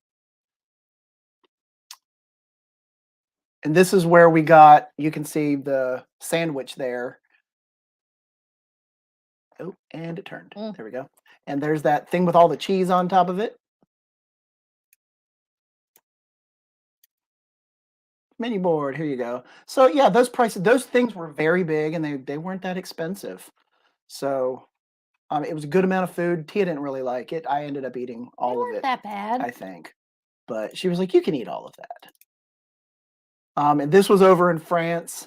And this is where we got, you can see the sandwich there. Oh, and it turned. There we go. And there's that thing with all the cheese on top of it. Menu board, here you go. So yeah, those prices, those things were very big and they weren't that expensive. So it was a good amount of food. Tia didn't really like it. I ended up eating all of it. That bad, I think. But she was like, you can eat all of that. And this was over in France.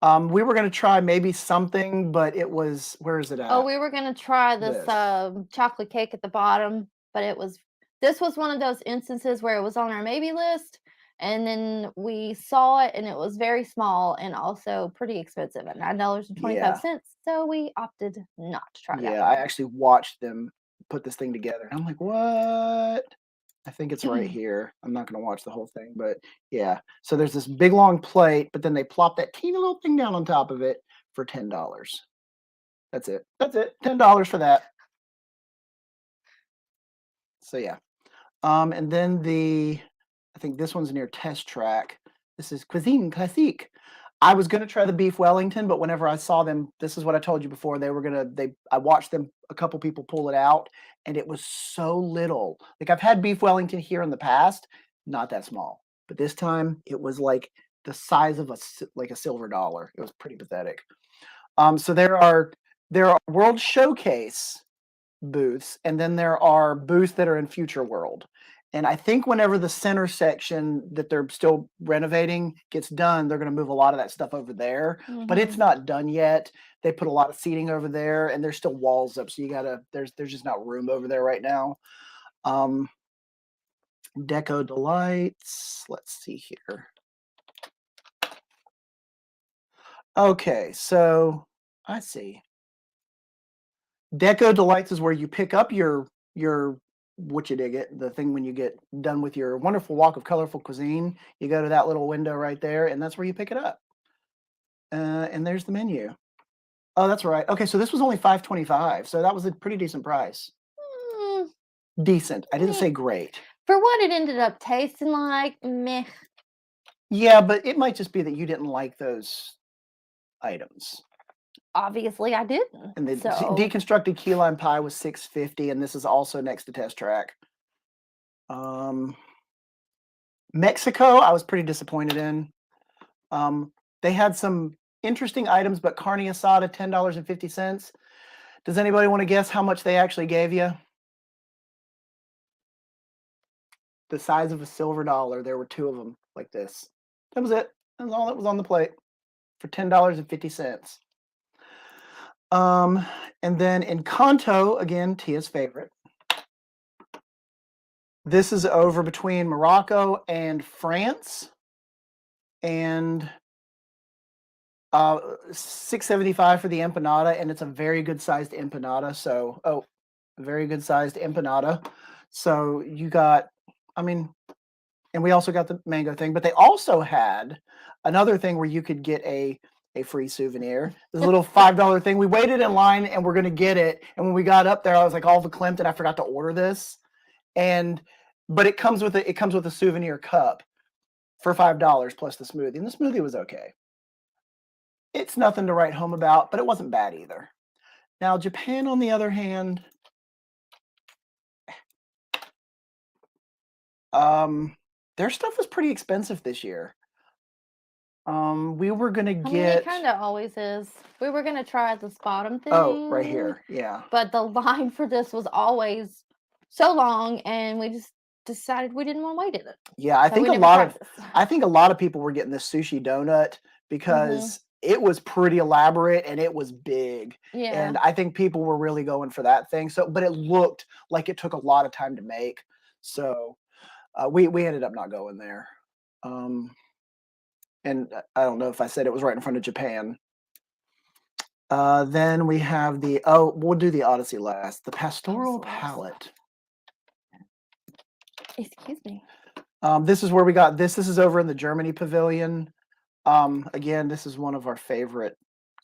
We were going to try maybe something, but it was, where is it at? Oh, we were going to try this chocolate cake at the bottom, but this was one of those instances where it was on our maybe list, And then we saw it, and it was very small and also pretty expensive at $9.25. Yeah. So we opted not to try that Yeah, one. I actually watched them put this thing together. I'm like, "What?" I think it's right here. I'm not gonna watch the whole thing, but yeah. So there's this big long plate, but then they plop that teeny little thing down on top of it for $10. That's it. That's it. $10 for that. So yeah. And then I think this one's near Test Track. This is Cuisine Classique. I was gonna try the beef Wellington, but whenever I saw them, this is what I told you before. I watched them, a couple people pull it out, and it was so little. Like I've had beef Wellington here in the past, not that small, but this time it was like the size of like a silver dollar. It was pretty pathetic. So there are World Showcase booths, and then there are booths that are in Future World. And I think whenever the center section that they're still renovating gets done, they're going to move a lot of that stuff over there. But it's not done yet. They put a lot of seating over there, and there's still walls up, so there's just not room over there right now. Deco Delights. Let's see here. Okay, so I see. Deco Delights is where you pick up your what you dig it, the thing when you get done with your wonderful walk of colorful cuisine, you go to that little window right there, and that's where you pick it up. And there's the menu. Oh, that's right. Okay, so this was only $5.25, so that was a pretty decent price. Mm, Decent. I didn't meh. say great. For what it ended up tasting like, meh. Yeah, but it might just be that you didn't like those items. Obviously, I didn't. And the So deconstructed key lime pie was $6.50, and this is also next to Test Track. Mexico, I was pretty disappointed in. They had some interesting items, but carne asada, $10.50. Does anybody want to guess how much they actually gave you? The size of a silver dollar. There were two of them like this. That was it. That was all that was on the plate for $10.50. And then Encanto, again, Tia's favorite. This is over between Morocco and France. And $6.75 for the empanada, and it's a very good sized empanada. So, very good sized empanada. So you got, I mean, and we also got the mango thing, but they also had another thing where you could get a free souvenir. This little $5 thing. We waited in line and we're gonna get it. And when we got up there, I was like all verklempt and I forgot to order this. But it comes with a souvenir cup for $5 plus the smoothie. And the smoothie was okay. It's nothing to write home about, but it wasn't bad either. Now, Japan, on the other hand, their stuff was pretty expensive this year. We were gonna I mean, it get kind of always is. We were gonna try this bottom thing. oh, right here, yeah. But the line for this was always so long, and we just decided we didn't want to wait in it. Yeah, I So think we a never lot tried of this. I think a lot of people were getting this sushi donut because it was pretty elaborate and it was big. Yeah. And I think people were really going for that thing. So, but it looked like it took a lot of time to make. So, we ended up not going there. And I don't know if I said it was right in front of Japan. Then we have we'll do the Odyssey last. The Pastoral Palette. Excuse me. This is where we got this. This is over in the Germany pavilion. Again, this is one of our favorite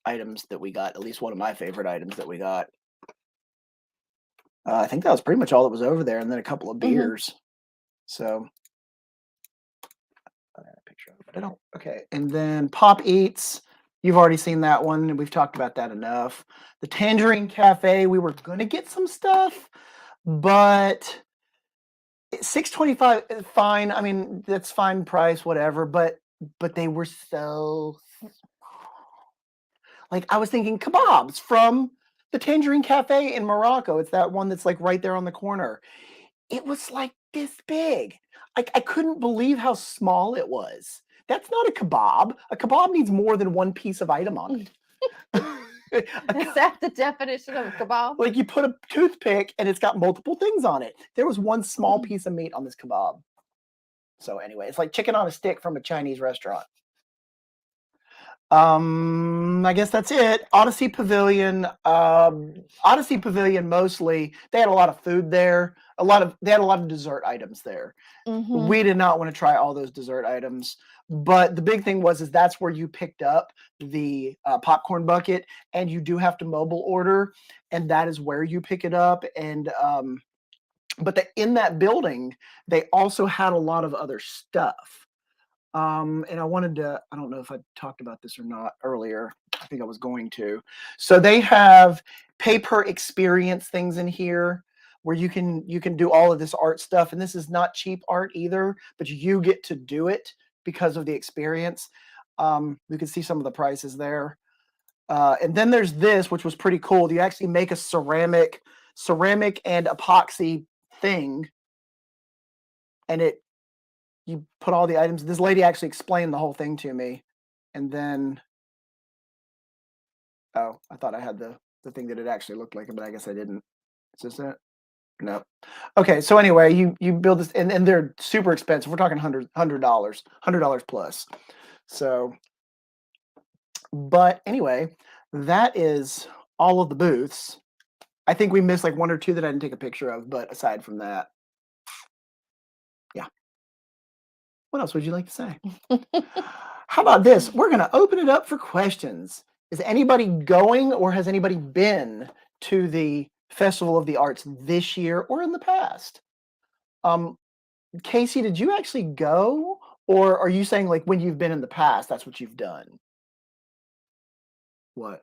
items that we got, at least one of my favorite items that we got. I think that was pretty much all that was over there, and then a couple of beers. So, I got a picture of it, but I don't. Okay, and then Pop Eats. You've already seen that one, and we've talked about that enough. The Tangerine Cafe. We were going to get some stuff, but $6.25 is fine. I mean, that's fine price, whatever. But they were so like I was thinking kebabs from the Tangerine Cafe in Morocco. It's that one that's like right there on the corner. It was like this big. I couldn't believe how small it was. That's not a kebab. A kebab needs more than one piece of item on it. Is that the definition of a kebab? Like you put a toothpick and it's got multiple things on it. There was one small piece of meat on this kebab. So anyway, it's like chicken on a stick from a Chinese restaurant. I guess that's it. Odyssey Pavilion. Odyssey Pavilion mostly. They had a lot of food there. They had a lot of dessert items there. Mm-hmm. We did not want to try all those dessert items, but the big thing is that's where you picked up the popcorn bucket, and you do have to mobile order, and that is where you pick it up. And but in that building, they also had a lot of other stuff. And I don't know if I talked about this or not earlier. I think I was going to. So they have pay per experience things in here where you can do all of this art stuff. And this is not cheap art either, but you get to do it because of the experience. You can see some of the prices there. And then there's this, which was pretty cool. You actually make a ceramic and epoxy thing, and you put all the items. This lady actually explained the whole thing to me. And then, oh, I thought I had the thing that it actually looked like, but I guess I didn't. Is this it? No. Okay, so anyway, you build this, and they're super expensive. We're talking $100 plus. So, but anyway, that is all of the booths. I think we missed like one or two that I didn't take a picture of, but aside from that, yeah. What else would you like to say? How about this? We're going to open it up for questions. Is anybody going, or has anybody been to the Festival of the Arts this year or in the past? Casey, did you actually go, or are you saying like when you've been in the past, that's what you've done? What?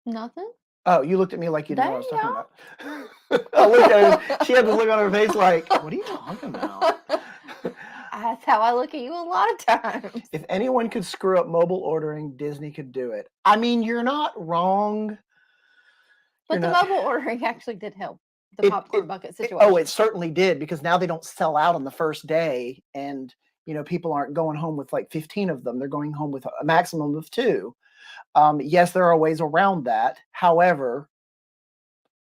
Nothing. Oh, you looked at me like you didn't know what I was Dang, talking about. I looked at her. She had the look on her face like, what are you talking about? That's how I look at you a lot of times. If anyone could screw up mobile ordering, Disney could do it. I mean, you're not wrong. But the mobile ordering actually did help the popcorn bucket situation. Oh, it certainly did, because now they don't sell out on the first day, and people aren't going home with like 15 of them. They're going home with a maximum of 2. Yes, there are ways around that. However,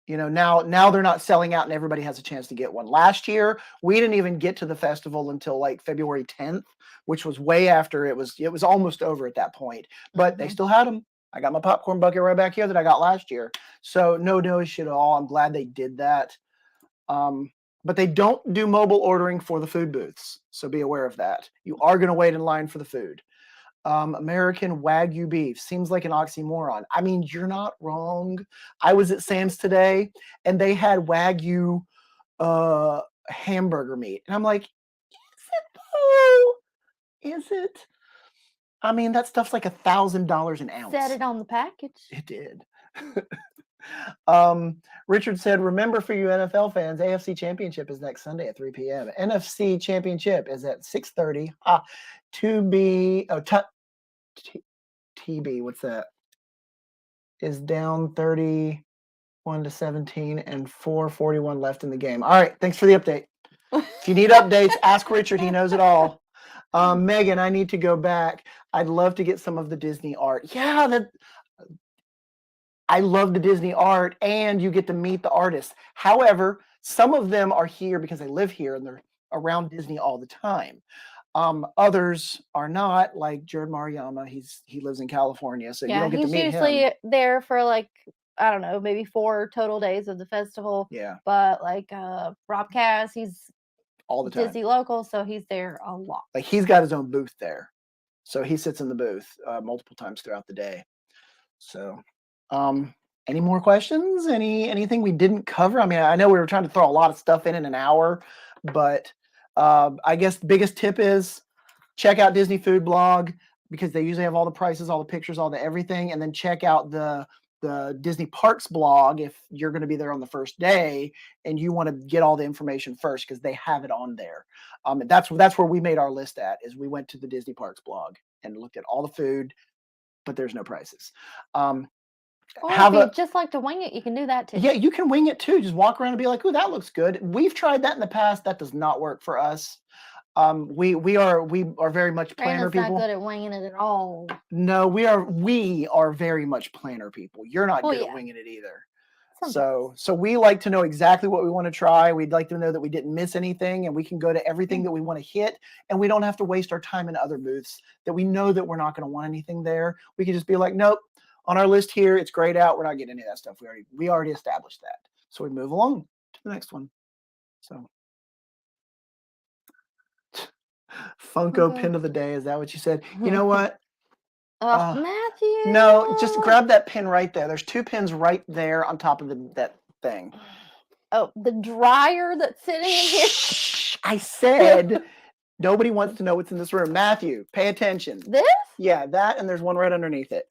now they're not selling out and everybody has a chance to get one. Last year, we didn't even get to the festival until like February 10th, which was way after it was almost over at that point. But they still had them. I got my popcorn bucket right back here that I got last year. So no issue at all. I'm glad they did that. But they don't do mobile ordering for the food booths. So be aware of that. You are going to wait in line for the food. American Wagyu beef seems like an oxymoron. I mean, you're not wrong. I was at Sam's today, and they had Wagyu hamburger meat, and I'm like, is it though? Is it? I mean, that stuff's like $1,000 an ounce. Said it on the package. It did. Richard said, remember, for you NFL fans, AFC Championship is next Sunday at 3 p.m. NFC Championship is at 6:30. TB, what's that? Is down 31-17 and 4:41 left in the game. All right, thanks for the update. If you need updates, ask Richard. He knows it all. Megan, I need to go back. I'd love to get some of the Disney art. Yeah, I love the Disney art, and you get to meet the artists. However, some of them are here because they live here and they're around Disney all the time. Others are not, like Jared Mariyama. He lives in California, so you don't get to meet him. He's usually there for like, I don't know, maybe 4 total days of the festival. Yeah. But like Rob Cass, he's all the time Disney local, so he's there a lot. Like, he's got his own booth there, so he sits in the booth multiple times throughout the day. So, any more questions? Anything we didn't cover? I mean, I know we were trying to throw a lot of stuff in an hour, but I guess the biggest tip is check out Disney Food Blog, because they usually have all the prices, all the pictures, all the everything, and then check out the Disney Parks blog if you're going to be there on the first day and you want to get all the information first, because they have it on there. And that's where we made our list at, is we went to the Disney Parks blog and looked at all the food, but there's no prices. Or if you just like to wing it, you can do that too. Yeah, you can wing it too. Just walk around and be like, "Ooh, that looks good." We've tried that in the past. That does not work for us. We are very much planner people. Not good at winging it at all. No, we are very much planner people. You're not good at winging it either. So we like to know exactly what we want to try. We'd like to know that we didn't miss anything, and we can go to everything that we want to hit, and we don't have to waste our time in other booths that we know that we're not going to want anything there. We can just be like, nope, on our list here, it's grayed out. We're not getting any of that stuff. We already established that. So we move along to the next one. So Funko pin of the day. Is that what you said? You know what? Matthew. No, just grab that pin right there. There's 2 pins right there on top of that thing. Oh, the dryer that's sitting in here. Shh, I said nobody wants to know what's in this room. Matthew, pay attention. This? Yeah, that, and there's one right underneath it.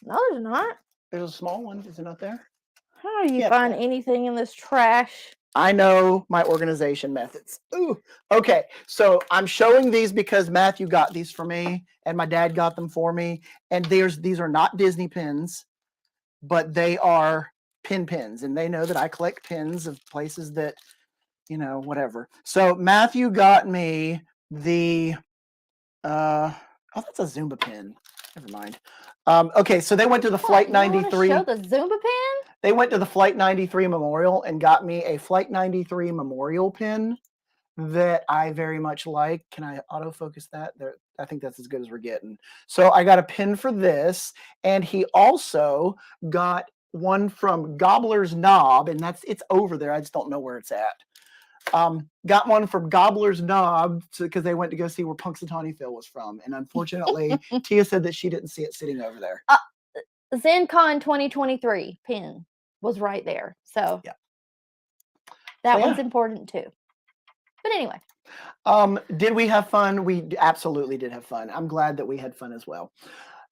No, there's not. There's a small one. Is it not there? How do you find anything in this trash? I know my organization methods. Ooh. Okay, so I'm showing these because Matthew got these for me, and my dad got them for me. And these are not Disney pins, but they are pins, and they know that I collect pins of places that, whatever. So Matthew got me the that's a Zumba pin. Never mind. Okay, so they went to the Flight 93. Show the Zumba pin? They went to the Flight 93 Memorial and got me a Flight 93 Memorial pin that I very much like. Can I autofocus that? There, I think that's as good as we're getting. So I got a pin for this, and he also got one from Gobbler's Knob, and it's over there. I just don't know where it's at. Got one from Gobbler's Knob because they went to go see where Punxsutawney Phil was from, and unfortunately, Tia said that she didn't see it sitting over there. ZenCon 2023 pin was right there, so yeah, that one's important too. But anyway, did we have fun? We absolutely did have fun. I'm glad that we had fun as well.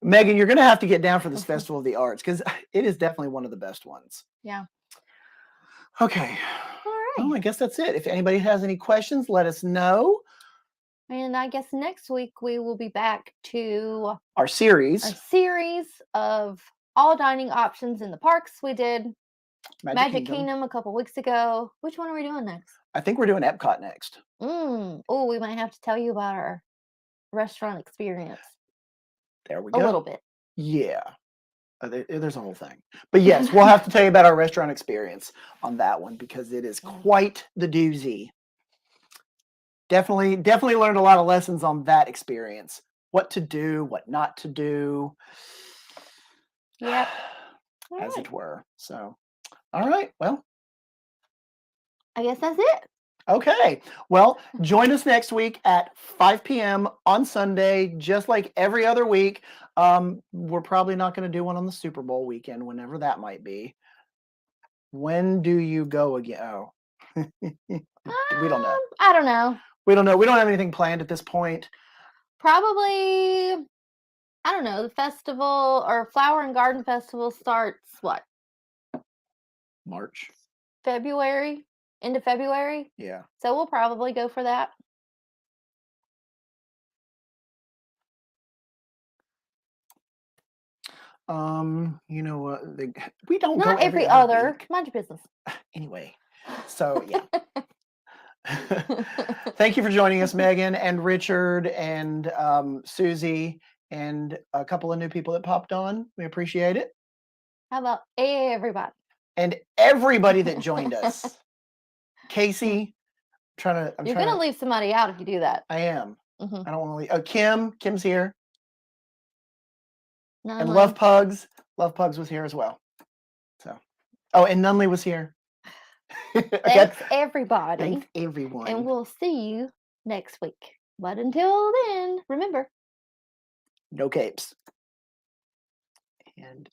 Megan, you're going to have to get down for this Festival of the Arts because it is definitely one of the best ones. Yeah. Okay. All right. Well, I guess that's it. If anybody has any questions, let us know. And I guess next week we will be back to our series of all dining options in the parks. We did Magic Kingdom a couple weeks ago. Which one are we doing next? I think we're doing Epcot next. Oh, we might have to tell you about our restaurant experience. There we go. A little bit. Yeah. There's a whole thing. But yes, we'll have to tell you about our restaurant experience on that one because it is quite the doozy. Definitely learned a lot of lessons on that experience. What to do, what not to do. Yep. As it were. So, all right. Well, I guess that's it. Okay. Well, join us next week at 5 p.m. on Sunday, just like every other week. We're probably not going to do one on the Super Bowl weekend, whenever that might be. When do you go again? Oh, we don't know. I don't know. We don't know. We don't have anything planned at this point. Probably, I don't know. The festival or Flower and Garden Festival starts what? March. February. Into February? Yeah. So we'll probably go for that. You know what? We don't Not go every other. week. Mind your business. Anyway. So yeah. Thank you for joining us, Megan and Richard and Susie and a couple of new people that popped on. We appreciate it. How about everybody? And everybody that joined us. Casey, you're going to leave somebody out if you do that. I am. I don't want to leave. Oh, Kim's here. Nunley. And Love Pugs was here as well. So, and Nunley was here. Thanks, everybody. Thanks, everyone. And we'll see you next week. But until then, remember, no capes. And